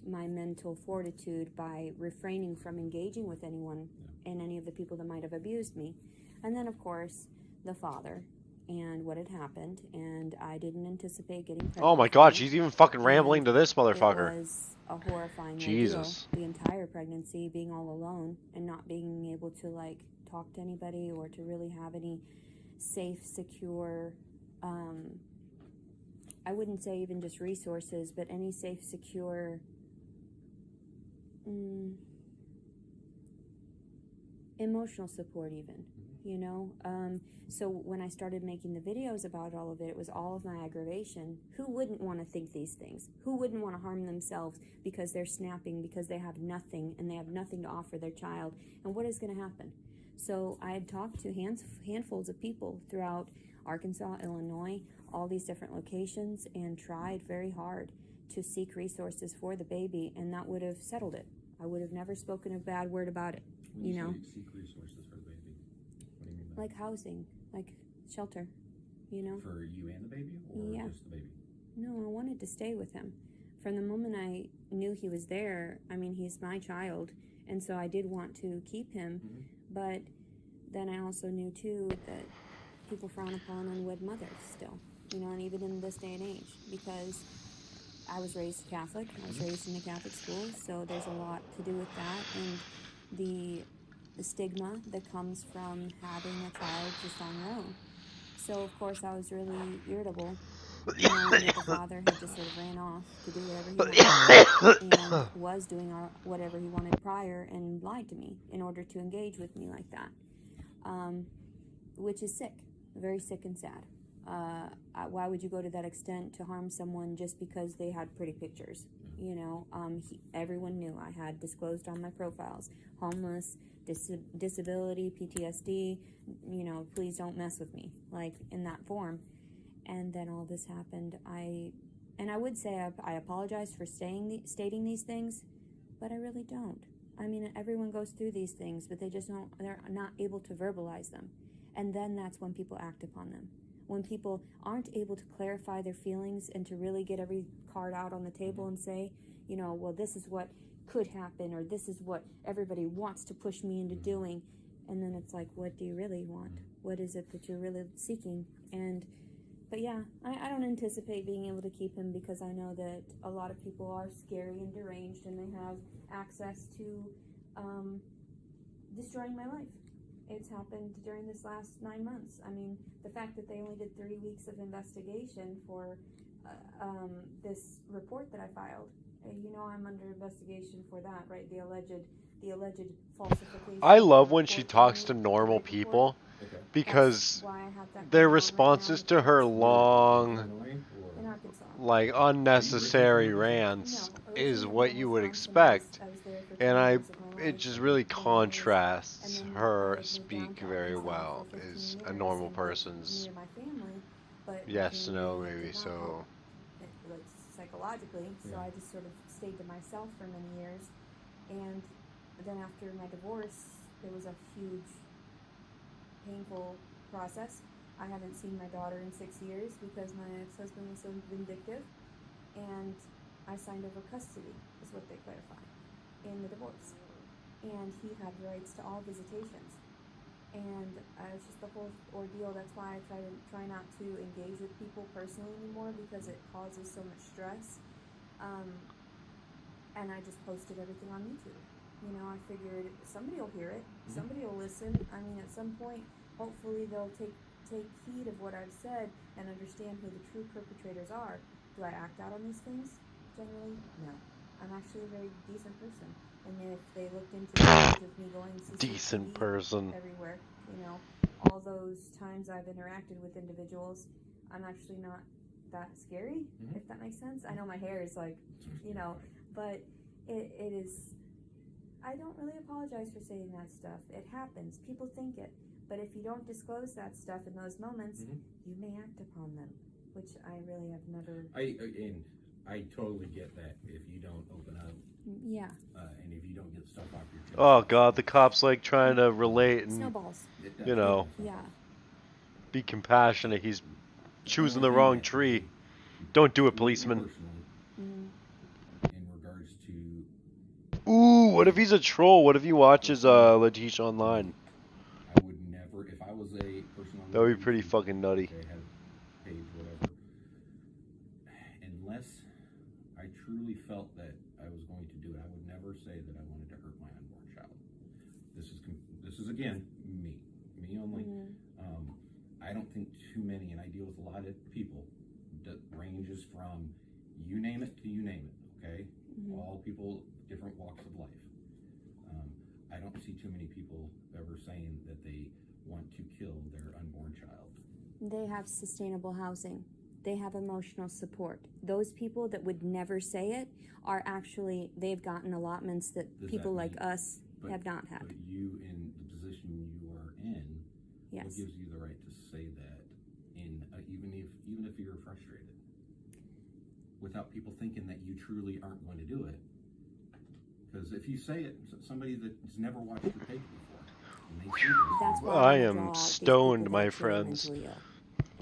my mental fortitude by refraining from engaging with anyone and any of the people that might have abused me. And then, of course, the father and what had happened, and I didn't anticipate getting pregnant. Oh my god, she's even fucking rambling to this motherfucker. It was a horrifying Jesus. ordeal, the entire pregnancy, being all alone and not being able to like talk to anybody or to really have any safe, secure, I wouldn't say even just resources, but any safe, secure emotional support even, you know. So when I started making the videos about all of it, it was all of my aggravation. Who wouldn't want to think these things? Who wouldn't want to harm themselves because they're snapping, because they have nothing and they have nothing to offer their child? And what is going to happen? So I had talked to handfuls of people throughout Arkansas, Illinois, all these different locations, and tried very hard to seek resources for the baby, and that would have settled it. I would have never spoken a bad word about it. When you know, say seek resources for the baby, what do you mean by like housing, like shelter, you know. For you and the baby, or Yeah. just the baby? No, I wanted to stay with him. From the moment I knew he was there, I mean, he's my child, and so I did want to keep him, but then I also knew too that people frown upon unwed mothers still, you know, and even in this day and age, because I was raised Catholic, I was raised in a Catholic school, so there's a lot to do with that, and the stigma that comes from having a child just on your own. So of course I was really irritable, knowing that the father had just sort of ran off to do whatever he wanted and was doing whatever he wanted prior, and lied to me in order to engage with me like that, which is sick, very sick and sad. Why would you go to that extent to harm someone just because they had pretty pictures? You know, everyone knew I had disclosed on my profiles, homeless, disability, PTSD, you know, please don't mess with me, like in that form. And then all this happened. I would say I apologize for stating these things, but I really don't. I mean, everyone goes through these things, but they're not able to verbalize them. And then that's when people act upon them. When people aren't able to clarify their feelings and to really get every card out on the table and say, you know, well, this is what could happen, or this is what everybody wants to push me into doing. And then it's like, what do you really want? What is it that you're really seeking? But yeah, I don't anticipate being able to keep him, because I know that a lot of people are scary and deranged, and they have access to destroying my life. It's happened during this last 9 months. I mean, the fact that they only did 3 weeks of investigation for this report that I filed. You know, I'm under investigation for that, right? The alleged falsification. I love when she talks to normal people, because their responses to her long, like, unnecessary rants is what you would expect, and it just really contrasts her speak very well as a normal person's yes, no, maybe so. psychologically, so Yeah. I just sort of stayed to myself for many years. And then after my divorce, it was a huge, painful process. I haven't seen my daughter in 6 years because my ex-husband was so vindictive, and I signed over custody, is what they clarify, in the divorce. And he had rights to all visitations. And it's just the whole ordeal. That's why I try not to engage with people personally anymore, because it causes so much stress. And I just posted everything on YouTube. You know, I figured somebody will hear it, somebody will listen. I mean, at some point, hopefully they'll take heed of what I've said and understand who the true perpetrators are. Do I act out on these things? Generally, no. I'm actually a very decent person. And if they looked into the footage of me going CCTV Decent person. everywhere, you know, all those times I've interacted with individuals, I'm actually not that scary, if that makes sense. I know my hair is like, you know, but it is, I don't really apologize for saying that stuff. It happens. People think it. But if you don't disclose that stuff in those moments, you may act upon them, which I really have never. I totally get that if you don't open up. Yeah. And if you don't get stuff off your chest. Oh God, the cops like trying to relate and Snowballs. you know, Yeah. be compassionate. He's choosing the wrong tree. Don't do it, policeman. In regards to. Ooh, what if he's a troll? What if he watches Letitia online? I would never, if I was a person on That would be pretty fucking nutty. They have page, whatever. Unless I truly felt that I was going to do it, I would never say that I wanted to hurt my unborn child. This is again me only. I don't think too many, and I deal with a lot of people that ranges from you name it to you name it. Okay, all people, different walks of life. I don't see too many people ever saying that they want to kill their unborn child. They have sustainable housing. They have emotional support. Those people that would never say it are actually, they've gotten allotments that people like us have not had. But you, in the position you are in, yes. What gives you the right to say that, even if you're frustrated, without people thinking that you truly aren't going to do it? Because if you say it, somebody that's never watched your page before, and they see this, that's why I am stoned, my friends.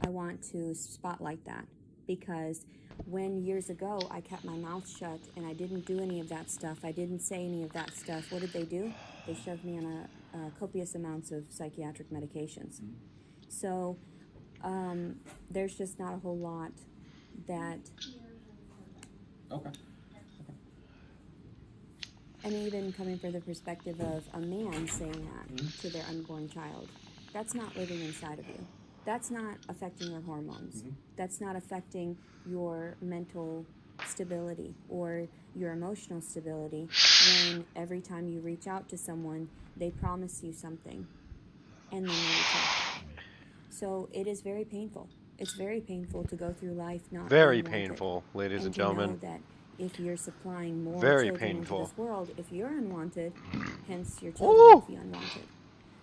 I want to spotlight that, because when years ago I kept my mouth shut and I didn't do any of that stuff, I didn't say any of that stuff, what did they do? They shoved me on copious amounts of psychiatric medications. So there's just not a whole lot that. Okay. And even coming from the perspective of a man saying that to their unborn child, that's not living inside of you. That's not affecting your hormones. That's not affecting your mental stability or your emotional stability when every time you reach out to someone, they promise you something and then they retract. So it is very painful. It's very painful to go through life not Very being wanted. painful, ladies and to know gentlemen. that if you're supplying more Very children painful. into this world, if you're unwanted, hence your children will be unwanted.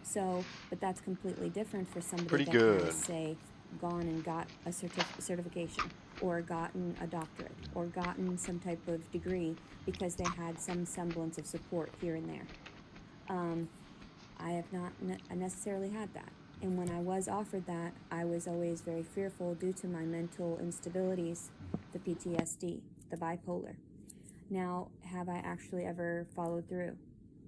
So, but that's completely different for somebody that has, say, gone and got a certification, or gotten a doctorate, or gotten some type of degree because they had some semblance of support here and there. I have not necessarily had that. And when I was offered that, I was always very fearful due to my mental instabilities, the PTSD, the bipolar. Now, have I actually ever followed through?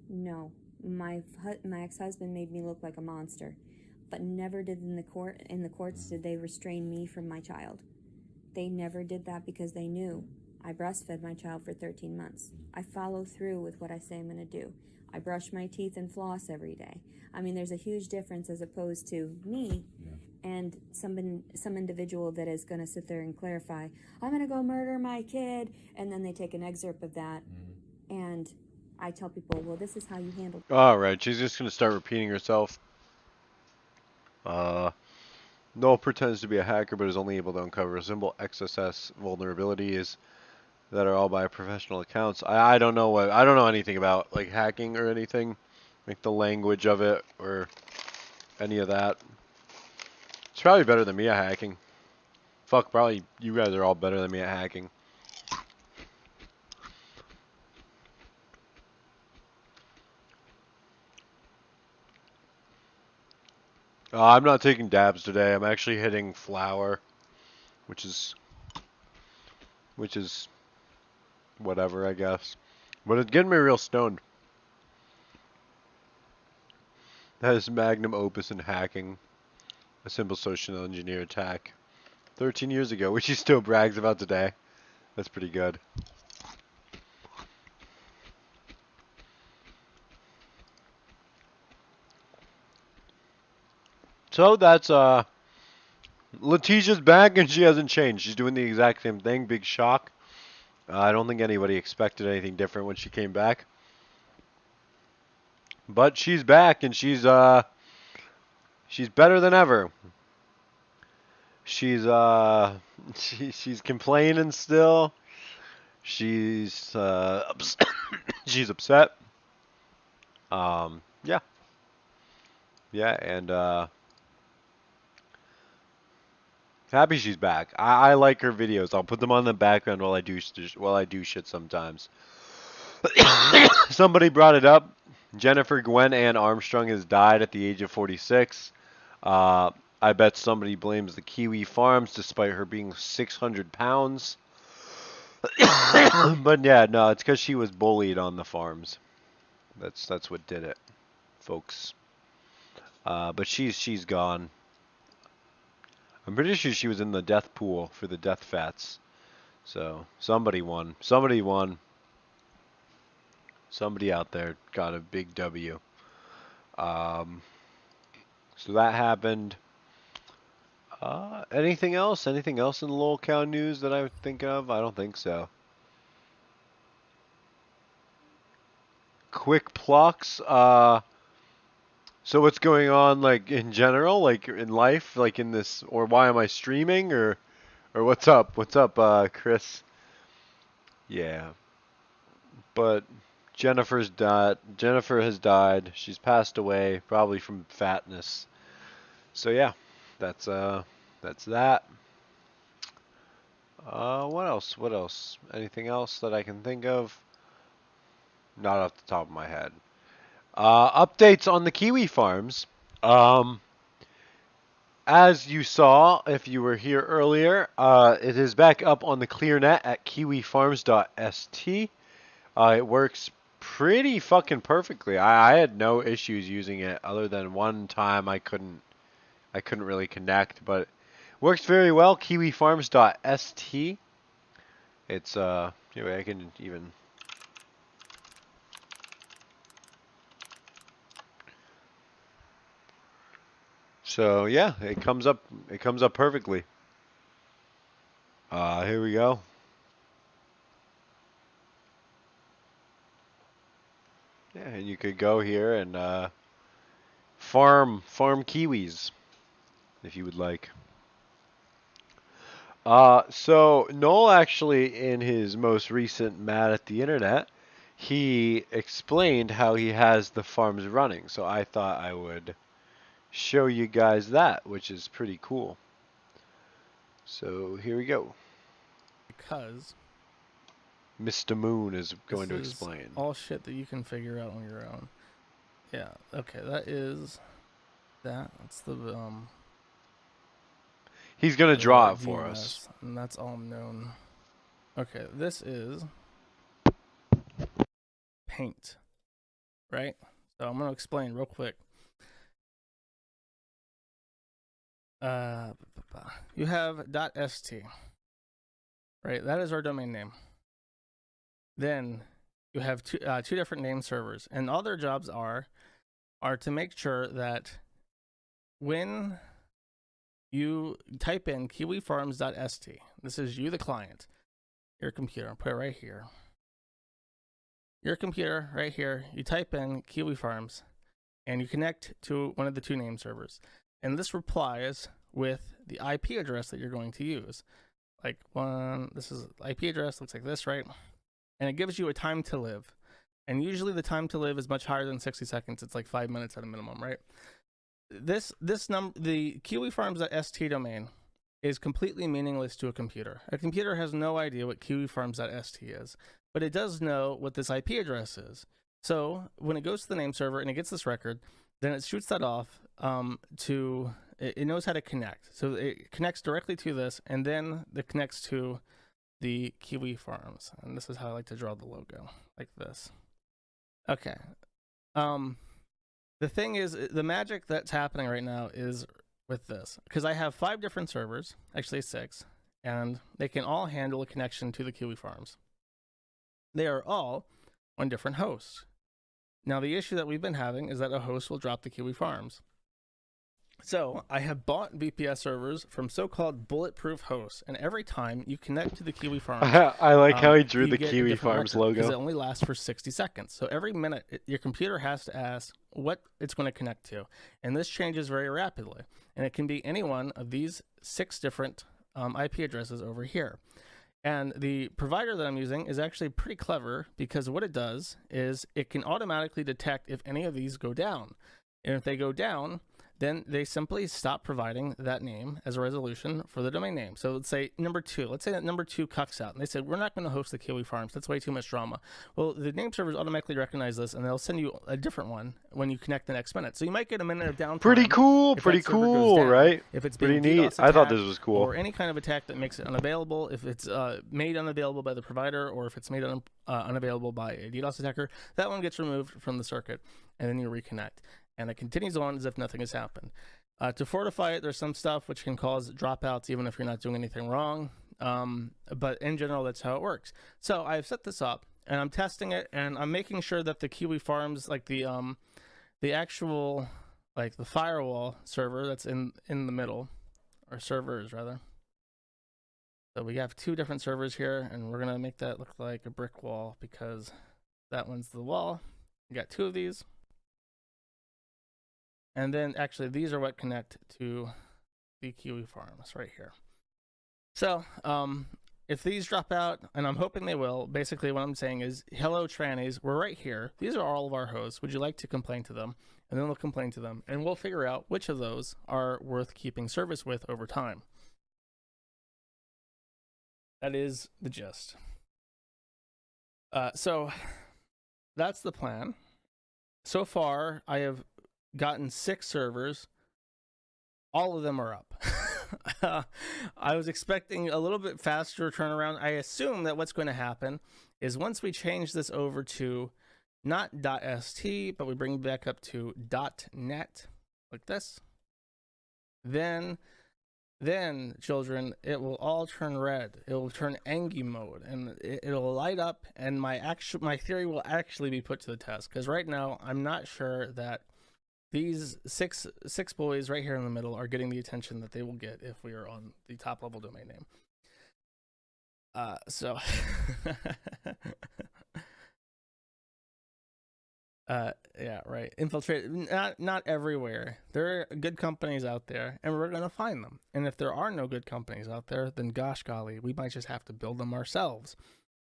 No. My ex-husband made me look like a monster, but never did in the courts did they restrain me from my child. They never did that because they knew I breastfed my child for 13 months. I follow through with what I say I'm going to do. I brush my teeth and floss every day. I mean, there's a huge difference as opposed to me and some individual that is going to sit there and clarify, I'm going to go murder my kid, and then they take an excerpt of that, and I tell people, well, this is how you handle it. All right, she's just going to start repeating herself. Noel pretends to be a hacker, but is only able to uncover simple XSS vulnerabilities that are all by professional accounts. I don't know I don't know anything about like hacking or anything, like the language of it or any of that. It's probably better than me at hacking. Fuck, probably you guys are all better than me at hacking. I'm not taking dabs today. I'm actually hitting flour, which is which is whatever, I guess. But it's getting me real stoned. That is magnum opus in hacking, a simple social engineer attack. 13 years ago, which he still brags about today. That's pretty good. So that's Letitia's back and she hasn't changed. She's doing the exact same thing. Big shock. I don't think anybody expected anything different when she came back. But she's back and she's better than ever. She's she's complaining still. She's she's upset. Yeah. Yeah, and happy she's back. I like her videos. I'll put them on the background while I do shit sometimes. Somebody brought it up. Jennifer Gwen Ann Armstrong has died at the age of 46. I bet somebody blames the Kiwi Farms despite her being 600 pounds. But yeah, no, it's because she was bullied on the farms. That's what did it, folks. But she's gone. I'm pretty sure she was in the death pool for the death fats. So somebody won. Somebody won. Somebody out there got a big W. Um, so that happened. Anything else? Anything else in the locale news that I think of? I don't think so. Quick plucks. So what's going on, like in general, like in life, like in this, or why am I streaming, or what's up? What's up, Chris? Yeah, but Jennifer's died. Jennifer has died. She's passed away, probably from fatness. So yeah, that's that. What else? What else? Anything else that I can think of? Not off the top of my head. Updates on the Kiwi Farms. Um, as you saw, if you were here earlier, it is back up on the ClearNet at kiwifarms.st. It works pretty fucking perfectly. I had no issues using it, other than one time I couldn't really connect, but it works very well. Kiwifarms.st. It's anyway, I can even. So yeah, it comes up perfectly. Here we go. Yeah, and you could go here and farm kiwis if you would like. So Noel actually, in his most recent Mad at the Internet, he explained how he has the farms running. So I thought I would show you guys that, which is pretty cool. So here we go. Because Mr. Moon is going to this is explain. all shit that you can figure out on your own. Yeah, okay, that is that. That's the He's going to draw it DNS, for us. and that's all known. Okay, this is paint, right? So I'm going to explain real quick. You have .st, right? That is our domain name. Then you have two different name servers, and all their jobs are to make sure that when you type in kiwifarms.st, this is you, the client, your computer. I'll put it right here. Your computer right here. You type in Kiwi Farms, and you connect to one of the two name servers, and this replies with the IP address that you're going to use. Like this is IP address, looks like this, right? And it gives you a time to live. And usually the time to live is much higher than 60 seconds. It's like 5 minutes at a minimum, right? The kiwifarms.st domain is completely meaningless to a computer. A computer has no idea what kiwifarms.st is, but it does know what this IP address is. So when it goes to the name server and it gets this record, then it shoots that off it knows how to connect. So it connects directly to this, and then it connects to the Kiwi Farms. And this is how I like to draw the logo, like this. Okay. The thing is, the magic that's happening right now is with this, because I have 5 different servers, actually 6, and they can all handle a connection to the Kiwi Farms. They are all on different hosts. Now, the issue that we've been having is that a host will drop the Kiwi Farms. So I have bought VPS servers from so-called bulletproof hosts, and every time you connect to the Kiwi Farms, I like how he drew you the get a Kiwi different Farms record, because it logo. only lasts for 60 seconds. So every minute, your computer has to ask what it's going to connect to, and this changes very rapidly. And it can be any one of these 6 different IP addresses over here. And the provider that I'm using is actually pretty clever, because what it does is it can automatically detect if any of these go down. And if they go down, then they simply stop providing that name as a resolution for the domain name. So let's say number 2. Let's say that number 2 cucks out, and they said, we're not going to host the Kiwi Farms. That's way too much drama. Well, the name servers automatically recognize this, and they'll send you a different one when you connect the next minute. So you might get a minute of downtime. Pretty cool, if pretty that server goes cool, down. right? If it's Pretty being neat. DDoS I thought attacked, this was cool. or any kind of attack that makes it unavailable, if it's made unavailable by the provider, or if it's made unavailable by a DDoS attacker, that one gets removed from the circuit, and then you reconnect. And it continues on as if nothing has happened. To fortify it, there's some stuff which can cause dropouts even if you're not doing anything wrong. But in general, that's how it works. So I've set this up, and I'm testing it, and I'm making sure that the Kiwi Farms, like the actual, like the firewall server that's in the middle, or servers rather. So we have 2 different servers here, and we're gonna make that look like a brick wall, because that one's the wall. We got 2 of these. And then actually these are what connect to the Kiwi Farms right here. So if these drop out, and I'm hoping they will, basically what I'm saying is, hello trannies, we're right here. These are all of our hosts. Would you like to complain to them? And then we'll complain to them, and we'll figure out which of those are worth keeping service with over time. That is the gist. So that's the plan. So far, I have gotten 6 servers. All of them are up. I was expecting a little bit faster turnaround. I assume that what's going to happen is once we change this over to not .st, but we bring it back up to .net, like this, then children, it will all turn red. It will turn Angie mode, and it'll light up, and my theory will actually be put to the test, because right now I'm not sure that these six boys right here in the middle are getting the attention that they will get if we are on the top level domain name. So yeah, right. Infiltrate, not everywhere. There are good companies out there, and we're gonna find them. And if there are no good companies out there, then gosh golly, we might just have to build them ourselves.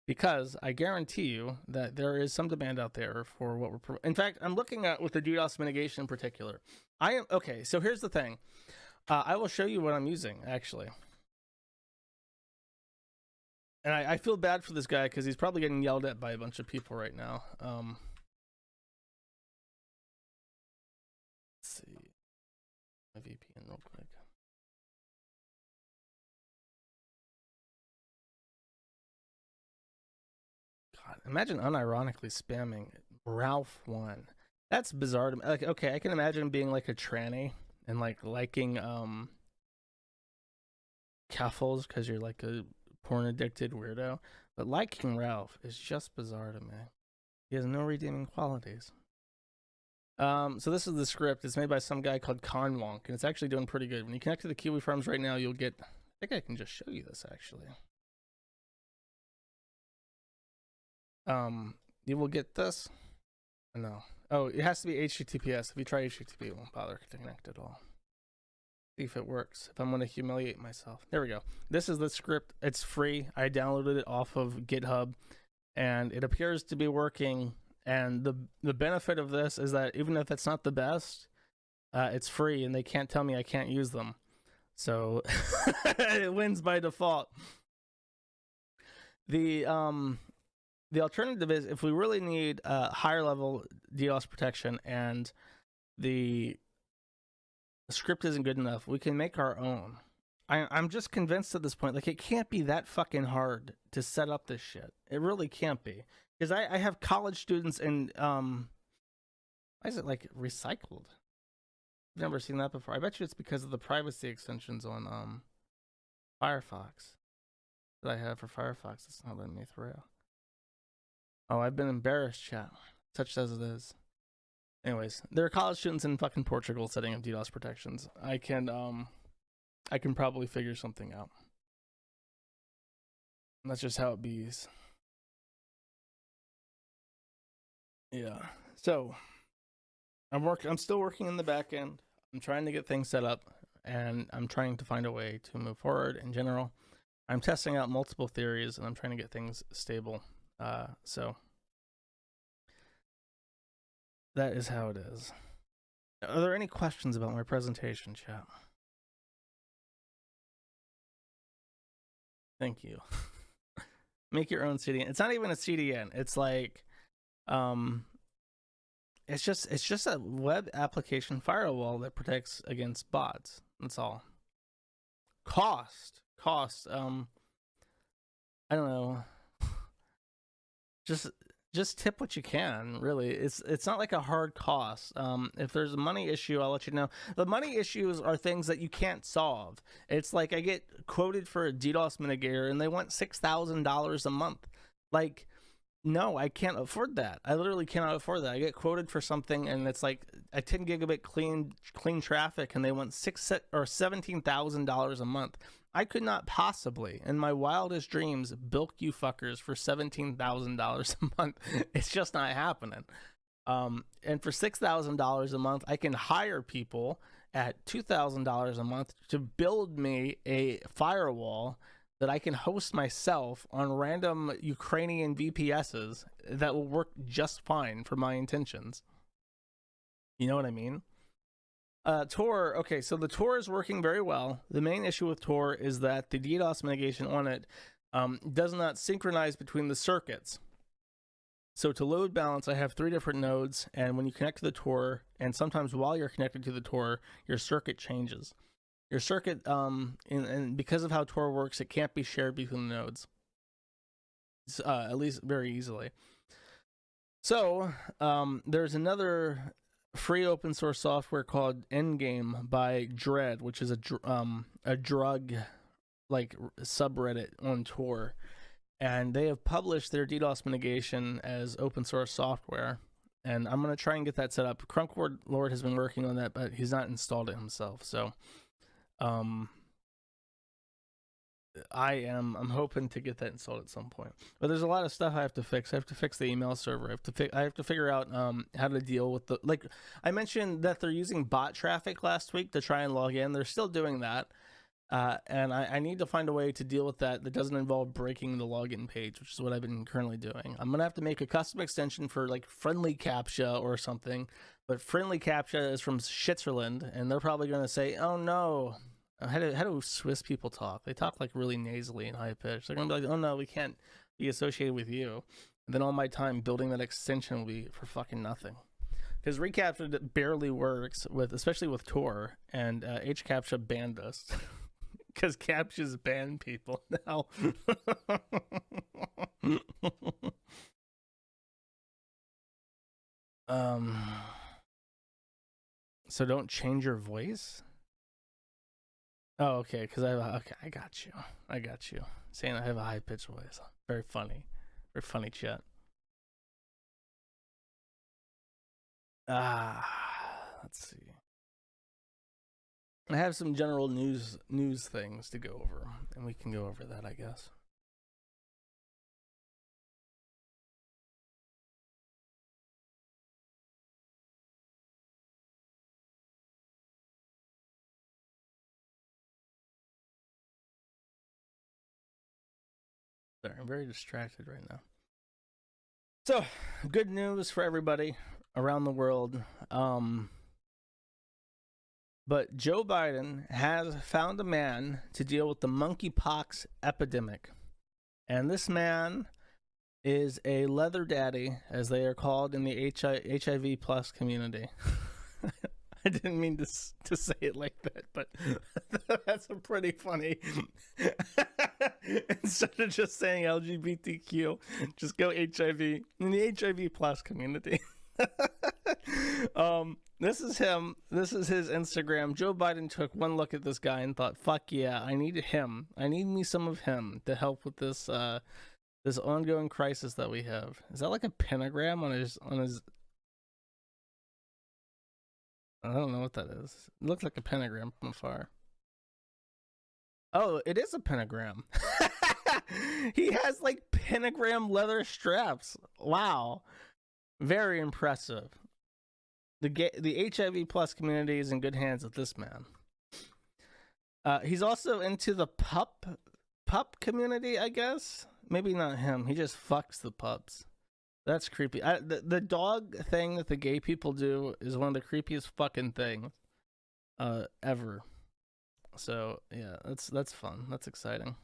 Because I guarantee you that there is some demand out there for what we're... In fact, I'm looking at with the DDoS mitigation in particular. Okay, so here's the thing. I will show you what I'm using, actually. And I feel bad for this guy, because he's probably getting yelled at by a bunch of people right now. Let's see. My VPN real quick. God, imagine unironically spamming Ralph1. That's bizarre to me. Like, okay, I can imagine being like a tranny and like liking Caffles because you're like a porn addicted weirdo. But liking Ralph is just bizarre to me. He has no redeeming qualities. So this is the script. It's made by some guy called Conwonk, and it's actually doing pretty good. When you connect to the Kiwi Farms right now, you'll get... I think I can just show you this, actually. You will get this. No. Oh, it has to be HTTPS. If you try HTTP, it won't bother to connect at all. See if it works. If I'm going to humiliate myself. There we go. This is the script. It's free. I downloaded it off of GitHub, and it appears to be working. And the benefit of this is that even if it's not the best, it's free, and they can't tell me I can't use them. So it wins by default. The alternative is, if we really need higher level DDoS protection and the The script isn't good enough. We can make our own. I'm just convinced at this point, like, it can't be that fucking hard to set up this shit. It really can't be. Because I have college students and, why is it, like, recycled? I've never seen that before. I bet you it's because of the privacy extensions on, Firefox. That I have for Firefox. It's not letting me through. Oh, I've been embarrassed, chat. Such as it is. Anyways, there are college students in fucking Portugal setting up DDoS protections. I can probably figure something out. And that's just how it bees. Yeah. So I'm still working in the back end. I'm trying to get things set up, and I'm trying to find a way to move forward in general. I'm testing out multiple theories, and I'm trying to get things stable. So that is how it is. Are there any questions about my presentation, chat? Thank you. Make your own CDN. It's not even a CDN. It's like, it's just a web application firewall that protects against bots. That's all. Cost. I don't know. Just tip what you can, really. It's not like a hard cost. If there's a money issue, I'll let you know. The money issues are things that you can't solve. It's like I get quoted for a DDoS mitigator and they want $6,000 a month. Like, no, I can't afford that. I literally cannot afford that. I get quoted for something and it's like a 10 gigabit clean traffic and they want $17,000 a month. I could not possibly, in my wildest dreams, bilk you fuckers for $17,000 a month. It's just not happening. And for $6,000 a month, I can hire people at $2,000 a month to build me a firewall that I can host myself on random Ukrainian VPSs that will work just fine for my intentions. You know what I mean? Tor, okay, so the Tor is working very well. The main issue with Tor is that the DDoS mitigation on it does not synchronize between the circuits. So to load balance, I have 3 different nodes, and when you connect to the Tor, and sometimes while you're connected to the Tor, your circuit changes. Your circuit, and because of how Tor works, it can't be shared between the nodes, at least very easily. So there's another free open source software called Endgame by Dread, which is a drug like subreddit on Tor, and they have published their DDoS mitigation as open source software, and I'm gonna try and get that set up. Crunkboard Lord has been working on that, but he's not installed it himself. So I'm hoping to get that installed at some point. But there's a lot of stuff I have to fix. I have to fix the email server. I have to figure out how to deal with the, like I mentioned that they're using bot traffic last week to try and log in. They're still doing that. And I need to find a way to deal with that doesn't involve breaking the login page, which is what I've been currently doing. I'm gonna have to make a custom extension for like Friendly Captcha or something. But Friendly Captcha is from Switzerland, and they're probably gonna say, "Oh no." How do Swiss people talk? They talk like really nasally and high pitched. They're gonna be like, "Oh no, we can't be associated with you." And then all my time building that extension will be for fucking nothing. Because reCAPTCHA barely works especially with Tor, and HCAPTCHA banned us because CAPTCHAs ban people now. So don't change your voice. Oh, okay, because I got you. Saying I have a high-pitched voice. Very funny chat. Let's see. I have some general news things to go over, and we can go over that, I guess. Sorry, I'm very distracted right now. So, good news for everybody around the world. But Joe Biden has found a man to deal with the monkeypox epidemic. And this man is a leather daddy, as they are called in the HIV plus community. I didn't mean to say it like that, but that's a pretty funny. Instead of just saying LGBTQ, just go HIV in the HIV plus community. This is him. This is his Instagram. Joe Biden took one look at this guy and thought, "Fuck yeah, I need him. I need me some of him to help with this this ongoing crisis that we have." Is that like a pentagram on his? I don't know what that is. It looks like a pentagram from afar. Oh, it is a pentagram. He has like pentagram leather straps. Wow. Very impressive. The HIV plus community is in good hands with this man. He's also into the pup community, I guess. Maybe not him. He just fucks the pups. That's creepy. The dog thing that the gay people do is one of the creepiest fucking things ever. So yeah, that's fun. That's exciting.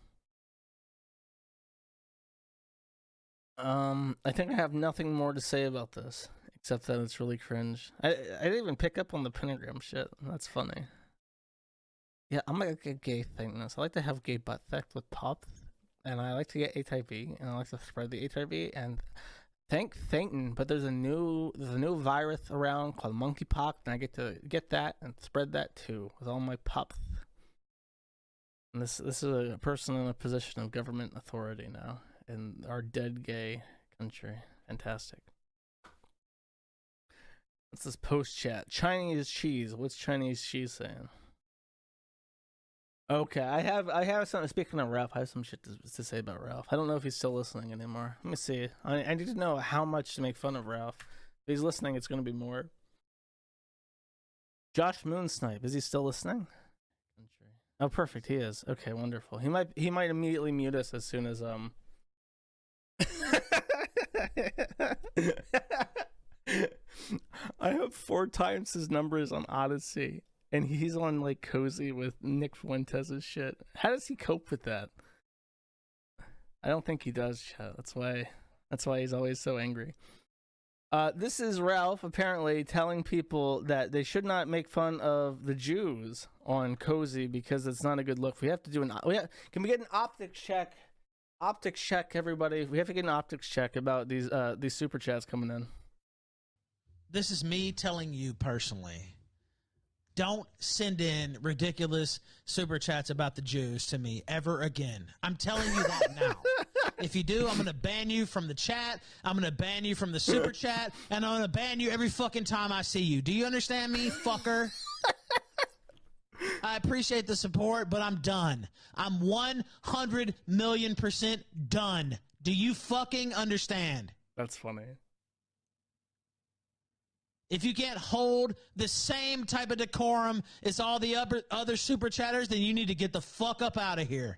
I think I have nothing more to say about this except that it's really cringe. I didn't even pick up on the pentagram shit. That's funny. Yeah, I'm like a gay thing. I like to have gay butt sex with pups, and I like to get HIV, and I like to spread the HIV, and thank Satan, but there's a new virus around called monkeypox, and I get to get that and spread that too with all my pups. And this is a person in a position of government authority now in our dead gay country. Fantastic. What's this post chat? Chinese cheese. What's Chinese cheese saying? Okay, I have something. Speaking of Ralph, I have some shit to say about Ralph. I don't know if he's still listening anymore. Let me see. I need to know how much to make fun of Ralph. If he's listening, it's going to be more. Josh Moonsnipe, is he still listening? Oh, perfect. He is. Okay, wonderful. He might immediately mute us as soon as I have 4 times his numbers on Odyssey, and he's on like Cozy with Nick Fuentes' shit. How does he cope with that? I don't think he does, chat. That's why he's always so angry. This is Ralph apparently telling people that they should not make fun of the Jews on Cozy because it's not a good look. We have to do can we get an optics check? Optics check, everybody. We have to get an optics check about these super chats coming in. This is me telling you personally. Don't send in ridiculous super chats about the Jews to me ever again. I'm telling you that now. If you do, I'm going to ban you from the chat. I'm going to ban you from the super chat. And I'm going to ban you every fucking time I see you. Do you understand me, fucker? I appreciate the support, but I'm done. I'm 100 million% done. Do you fucking understand? That's funny. If you can't hold the same type of decorum as all the other super chatters, then you need to get the fuck up out of here.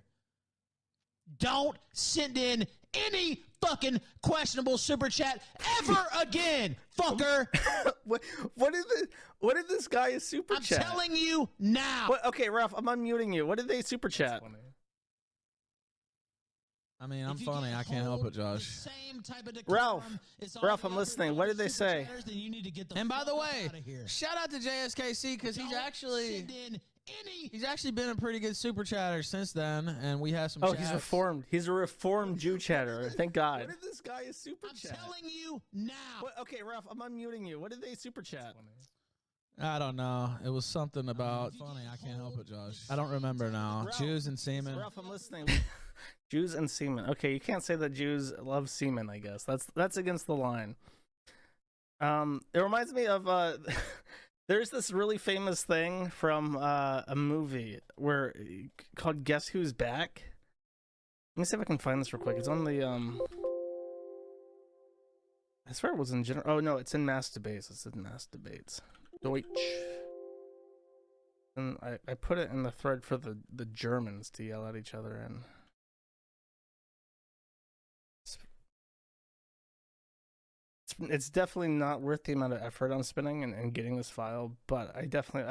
Don't send in any fucking questionable super chat ever again, fucker. What did this guy super chat? I'm telling you now. Okay, Ralph, I'm unmuting you. What did they super chat? I mean, I'm funny. I can't help it, Josh. Ralph, I'm listening. What did they say? And by the way, shout out to JSKC because he's actually been a pretty good super chatter since then, and we have some. Oh, he's reformed. He's a reformed Jew chatter. Thank God. What did this guy super chat? I'm telling you now. Okay, Ralph, I'm unmuting you. What did they super chat? I don't know. It was something about funny. I can't help it, Josh. I don't remember now. Ralph, Jews and semen. Ralph, I'm listening. Jews and semen. Okay, you can't say that Jews love semen, I guess. That's against the line. It reminds me of there's this really famous thing from a movie called Guess Who's Back? Let me see if I can find this real quick. It's on the I swear it was in general. Oh no, it's in Mass Debates. It's in Mass Debates. Deutsch. And I put it in the thread for the Germans to yell at each other and it's definitely not worth the amount of effort I'm spending and getting this file, but I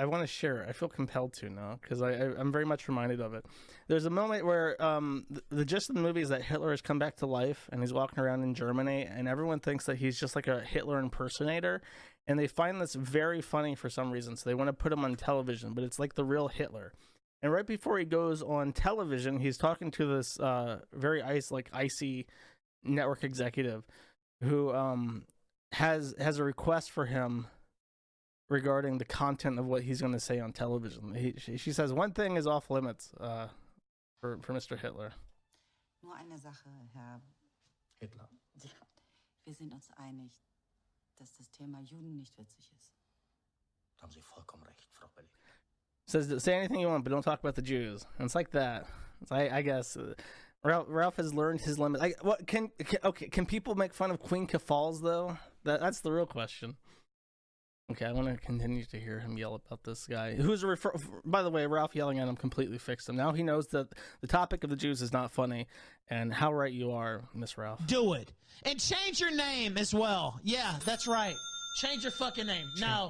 want to share it. I feel compelled to now because I'm very much reminded of it. There's a moment where the gist of the movie is that Hitler has come back to life and he's walking around in Germany and everyone thinks that he's just like a Hitler impersonator, and they find this very funny for some reason, so they want to put him on television, but it's like the real Hitler. And right before he goes on television, he's talking to this very icy network executive who has a request for him regarding the content of what he's going to say on television. She says one thing is off limits for Mr. Hitler. Nur eine Sache, Herr Hitler. Ja, wir sind uns einig, dass das Thema Juden nicht witzig ist. Da haben Sie vollkommen recht, Frau Belli. Says, say anything you want, but don't talk about the Jews. And it's like that. I guess Ralph has learned his limit. Can people make fun of Queen Kafals though? That's the real question. Okay, I want to continue to hear him yell about this guy. By the way, Ralph yelling at him completely fixed him. Now he knows that the topic of the Jews is not funny, and how right you are, Miss Ralph. Do it. And change your name as well. Yeah, that's right. Change your fucking name. No,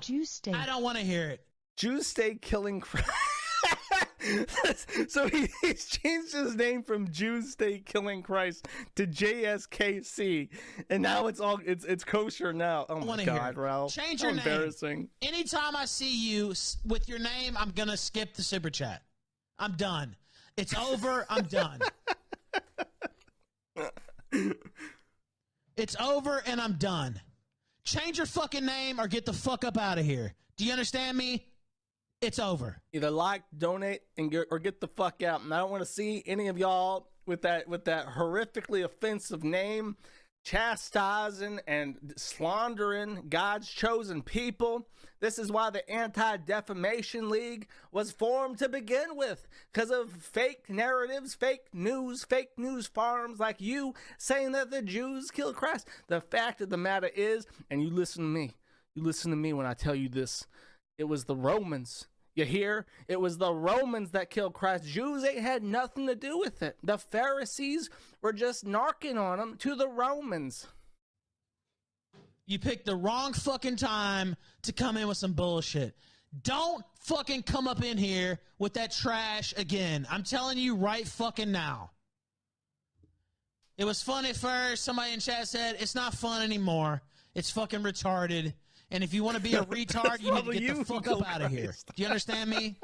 I don't want to hear it. Jews stay killing Christ. So he's changed his name from Jews Stay Killing Christ to JSKC, and now it's kosher now. Oh my God, Ralph! Change your name. Embarrassing. Anytime I see you with your name, I'm gonna skip the super chat. I'm done. It's over. I'm done. It's over, and I'm done. Change your fucking name or get the fuck up out of here. Do you understand me? It's over. Either like, donate, or get the fuck out. And I don't want to see any of y'all with that horrifically offensive name, chastising and slandering God's chosen people. This is why the Anti-Defamation League was formed to begin with, because of fake narratives, fake news farms like you saying that the Jews killed Christ. The fact of the matter is, and you listen to me when I tell you this, it was the Romans. You hear? It was the Romans that killed Christ. Jews ain't had nothing to do with it. The Pharisees were just narking on them to the Romans. You picked the wrong fucking time to come in with some bullshit. Don't fucking come up in here with that trash again. I'm telling you right fucking now. It was fun at first. Somebody in chat said it's not fun anymore. It's fucking retarded. And if you want to be a retard, you need to get the fuck up out of here. Do you understand me?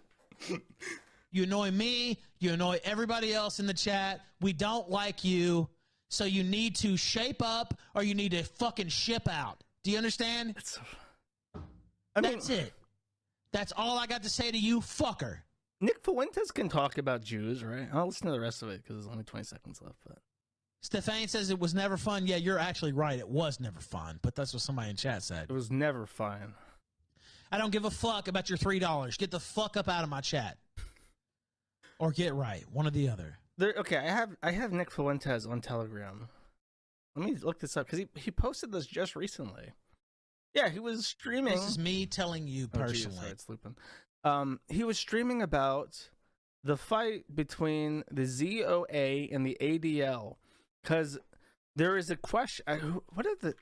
You annoy me. You annoy everybody else in the chat. We don't like you. So you need to shape up or you need to fucking ship out. Do you understand? That's it. That's all I got to say to you, fucker. Nick Fuentes can talk about Jews, right? I'll listen to the rest of it because there's only 20 seconds left. But Stefan says it was never fun. Yeah, you're actually right. It was never fun, but that's what somebody in chat said. It was never fun. I don't give a fuck about your $3. Get the fuck up out of my chat. Or get right. One or the other. Okay, I have Nick Fuentes on Telegram. Let me look this up because he posted this just recently. Yeah, he was streaming. This is me telling you personally. Sorry, it's looping. He was streaming about the fight between the ZOA and the ADL. Because there is a question. What are the?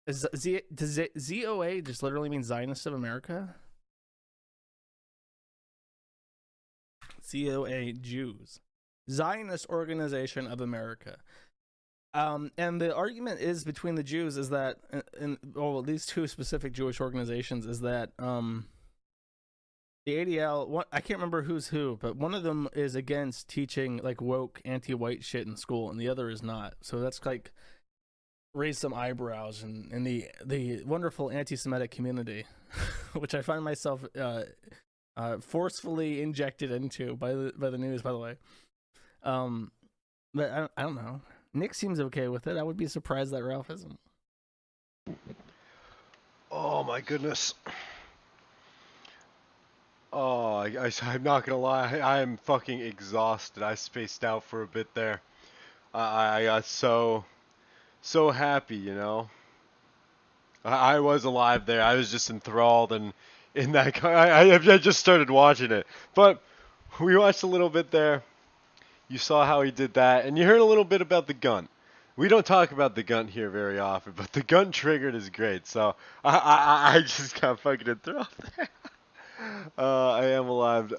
Does ZOA just literally mean Zionists of America? ZOA, Jews, Zionist Organization of America. And the argument is between the Jews is that, these two specific Jewish organizations is that the ADL, I can't remember who's who, but one of them is against teaching like woke anti-white shit in school, and the other is not. So that's like raised some eyebrows in the wonderful anti-Semitic community, which I find myself forcefully injected into by the news, by the way. But I don't know. Nick seems okay with it. I would be surprised that Ralph isn't. Oh my goodness. Oh, I'm not gonna lie, I am fucking exhausted. I spaced out for a bit there. I got so happy, you know. I was alive there. I was just enthralled and in that. I just started watching it, but we watched a little bit there. You saw how he did that, and you heard a little bit about the gun. We don't talk about the gun here very often, but the gun triggered is great. So I just got fucking enthralled there. I am alive.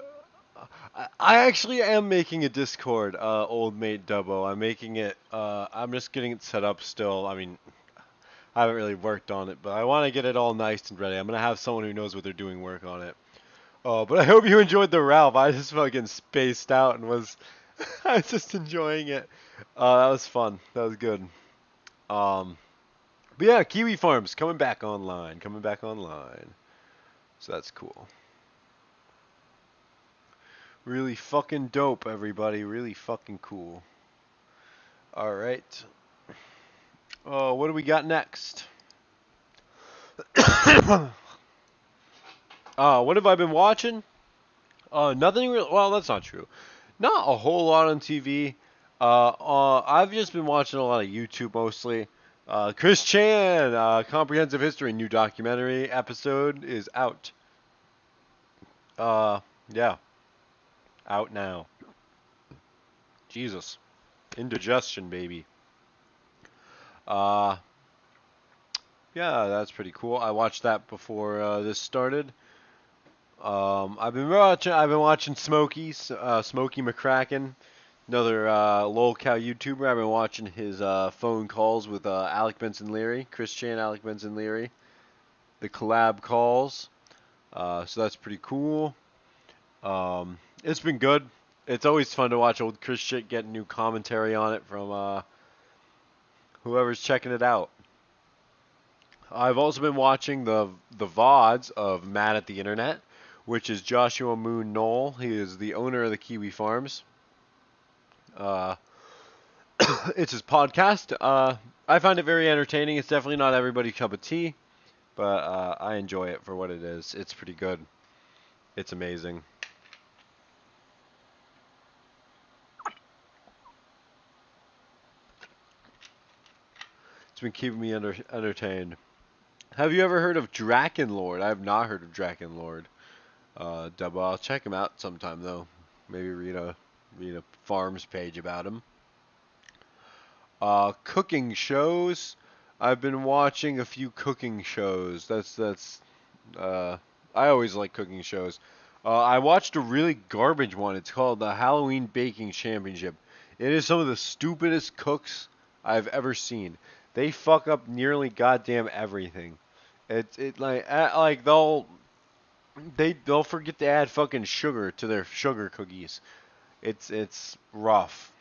I actually am making a Discord, old mate Dubbo. I'm making it. I'm just getting it set up still. I mean, I haven't really worked on it, but I want to get it all nice and ready. I'm gonna have someone who knows what they're doing work on it. Oh, but I hope you enjoyed the Ralph. I just fucking spaced out and was I was just enjoying it. That was fun. That was good. Um, but yeah, Kiwi Farms coming back online. Coming back online. So that's cool. Really fucking dope, everybody. Really fucking cool. All right. Oh, what do we got next? What have I been watching? Nothing real. Well, that's not true. Not a whole lot on TV. I've just been watching a lot of YouTube mostly. Chris Chan, Comprehensive History, new documentary episode is out. Yeah, out now. Jesus, indigestion, baby. Uh, yeah, that's pretty cool. I watched that before this started. I've been watching Smokey McCracken, another lolcow YouTuber. I've been watching his phone calls with Alec Benson Leary, Chris Chan, Alec Benson Leary, the collab calls. So that's pretty cool. It's been good. It's always fun to watch old Chris shit get new commentary on it from whoever's checking it out. I've also been watching the VODs of Mad at the Internet, which is Joshua Moon Knoll. He is the owner of the Kiwi Farms. Uh, it's his podcast. I find it very entertaining. It's definitely not everybody's cup of tea, but I enjoy it for what it is. It's pretty good. It's amazing. It's been keeping me entertained. Have you ever heard of Drakenlord? I have not heard of Drakenlord. I'll check him out sometime though. Maybe read a farms page about him. Cooking shows. I've been watching a few cooking shows. Uh, I always like cooking shows. I watched a really garbage one. It's called the Halloween Baking Championship. It is some of the stupidest cooks I've ever seen. They fuck up nearly goddamn everything. Like they'll forget to add fucking sugar to their sugar cookies. It's rough.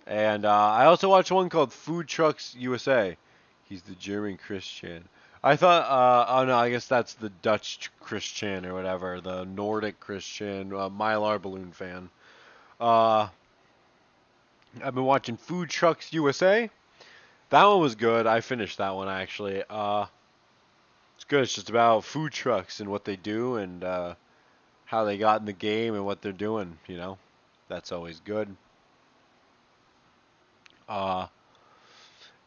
And I also watched one called Food Trucks USA. He's the German Christian. I thought, oh no, I guess that's the Dutch Christian or whatever, the Nordic Christian, Mylar balloon fan. Uh, I've been watching Food Trucks USA. That one was good. I finished that one actually. It's good. It's just about food trucks and what they do and how they got in the game and what they're doing. You know, that's always good. Uh,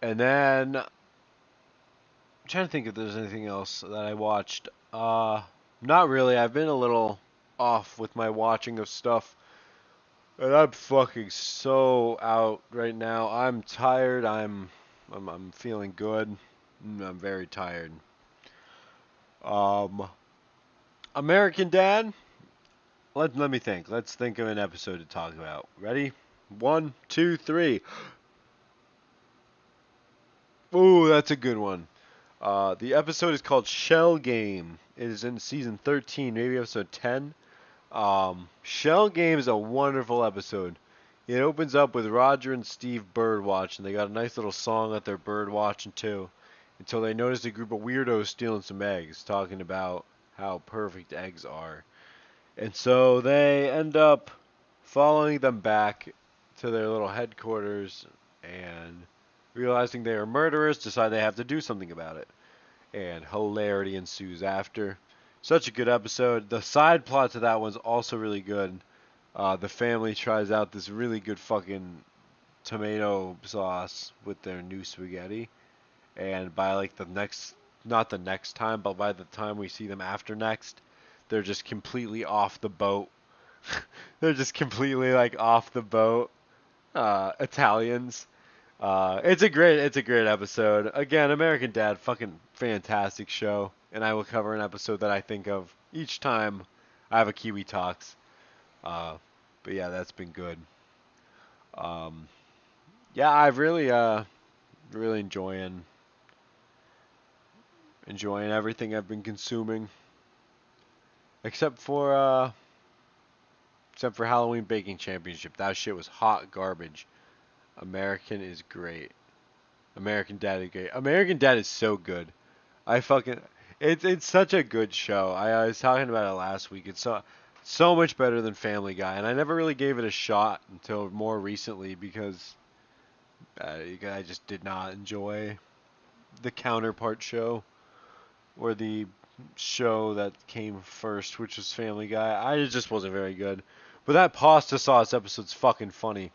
and then I'm trying to think if there's anything else that I watched. Not really. I've been a little off with my watching of stuff, and I'm fucking so out right now. I'm tired. I'm feeling good. I'm very tired. Um, American Dad. Let me think. Let's think of an episode to talk about. Ready? One, two, three. Ooh, that's a good one. The episode is called Shell Game. It is in season 13, maybe episode 10. Shell Game is a wonderful episode. It opens up with Roger and Steve birdwatching. They got a nice little song that they're birdwatching too, until they notice a group of weirdos stealing some eggs, talking about how perfect eggs are. And so they end up following them back to their little headquarters and realizing they are murderers, decide they have to do something about it. And hilarity ensues after. Such a good episode. The side plot to that one's also really good. The family tries out this really good fucking tomato sauce with their new spaghetti. And by like the next, not the next time, but by the time we see them after next, they're just completely off the boat. They're just completely like off the boat. Italians. It's a great episode. Again, American Dad, fucking fantastic show, and I will cover an episode that I think of each time I have a Kiwi Talks. But yeah, that's been good. Yeah, I've really enjoying Enjoying everything I've been consuming. Except for Halloween Baking Championship. That shit was hot garbage. American is great. American Dad is great. American Dad is so good. I fucking it's such a good show. I was talking about it last week. It's so much better than Family Guy, and I never really gave it a shot until more recently because I just did not enjoy the counterpart show or the show that came first, which was Family Guy. It just wasn't very good. But that pasta sauce episode's fucking funny.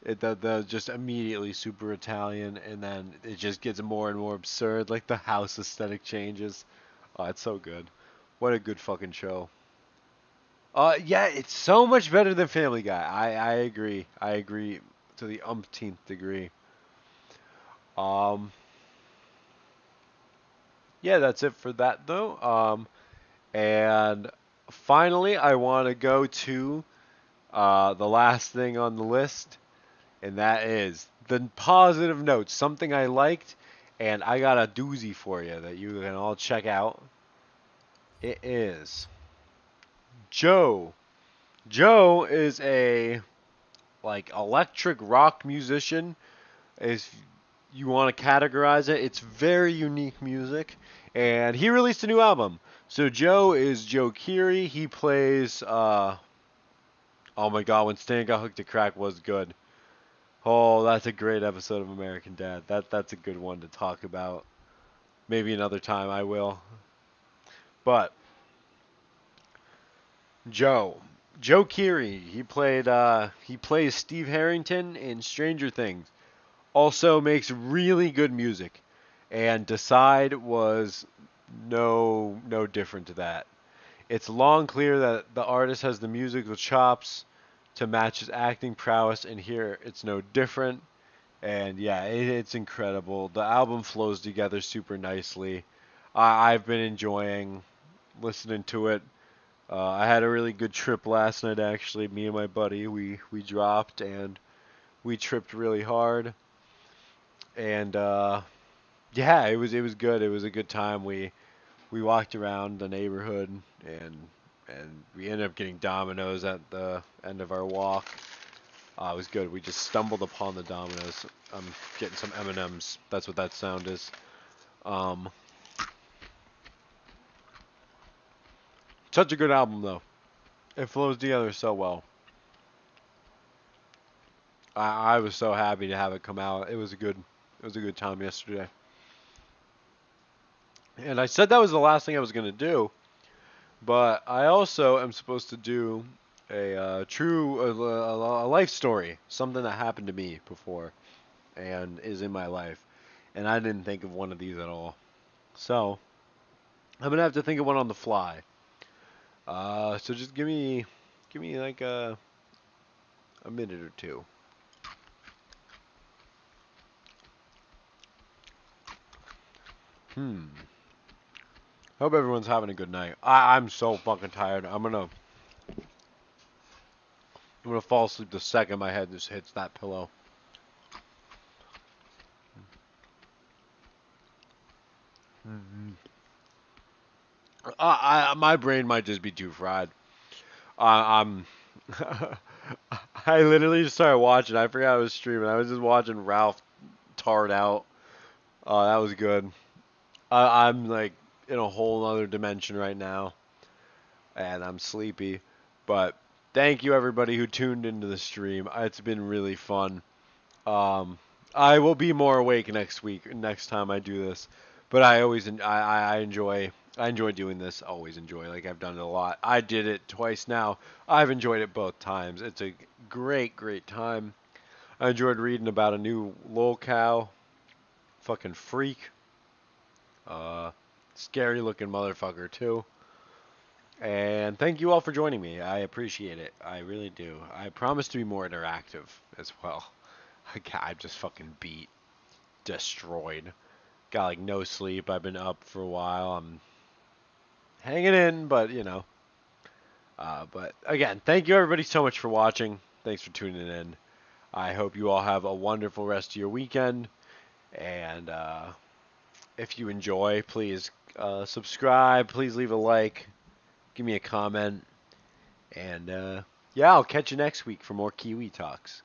The just immediately super Italian, and then it just gets more and more absurd. Like the house aesthetic changes. Oh, it's so good. What a good fucking show. Yeah, it's so much better than Family Guy. I agree. I agree to the umpteenth degree. Um, yeah, that's it for that though. And finally, I want to go to the last thing on the list, and that is the positive notes. Something I liked, and I got a doozy for you that you can all check out. It is Joe. Joe is a like electric rock musician. If you want to categorize it, it's very unique music, and he released a new album. So Joe is Joe Keery. He plays oh my god, when Stan Got Hooked to Crack was good. Oh, that's a great episode of American Dad. That's a good one to talk about. Maybe another time I will. But Joe. Joe Keery, he plays Steve Harrington in Stranger Things. Also makes really good music. And Decide was no different to that. It's long clear that the artist has the musical chops to match his acting prowess, and here it's no different. And yeah, it's incredible. The album flows together super nicely. I've been enjoying listening to it. I had a really good trip last night, actually. Me and my buddy, we dropped and we tripped really hard. And yeah, it was good. It was a good time. We walked around the neighborhood and we ended up getting Domino's at the end of our walk. It was good. We just stumbled upon the Domino's. I'm getting some M&Ms. That's what that sound is. Um, Such a good album though. It flows together so well. I was so happy to have it come out. It was a good time yesterday. And I said that was the last thing I was gonna do, but I also am supposed to do a life story, something that happened to me before and is in my life, and I didn't think of one of these at all. So I'm gonna have to think of one on the fly. So just give me like a minute or two. Hmm. Hope everyone's having a good night. I'm so fucking tired. I'm gonna fall asleep the second my head just hits that pillow. My brain might just be too fried. I'm. I literally just started watching. I forgot I was streaming. I was just watching Ralph tard out. That was good. I'm like in a whole other dimension right now, and I'm sleepy. But thank you everybody who tuned into the stream. It's been really fun. Um, I will be more awake next week, next time I do this. But I enjoy doing this. Always enjoy. Like I've done it a lot. I did it twice now. I've enjoyed it both times. It's a great time. I enjoyed reading about a new lolcow. Fucking freak. Uh, Scary looking motherfucker too. And thank you all for joining me. I appreciate it. I really do. I promise to be more interactive as well. I'm just fucking beat. Destroyed. Got like no sleep. I've been up for a while. I'm hanging in, but you know. But again, thank you everybody so much for watching. Thanks for tuning in. I hope you all have a wonderful rest of your weekend. And if you enjoy, please subscribe. Please leave a like. Give me a comment. And yeah, I'll catch you next week for more Kiwi Talks.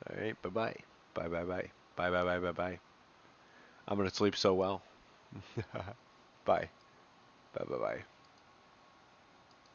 All right, bye-bye. Bye-bye-bye. Bye-bye-bye-bye-bye. I'm going to sleep so well. Bye. Bye-bye-bye.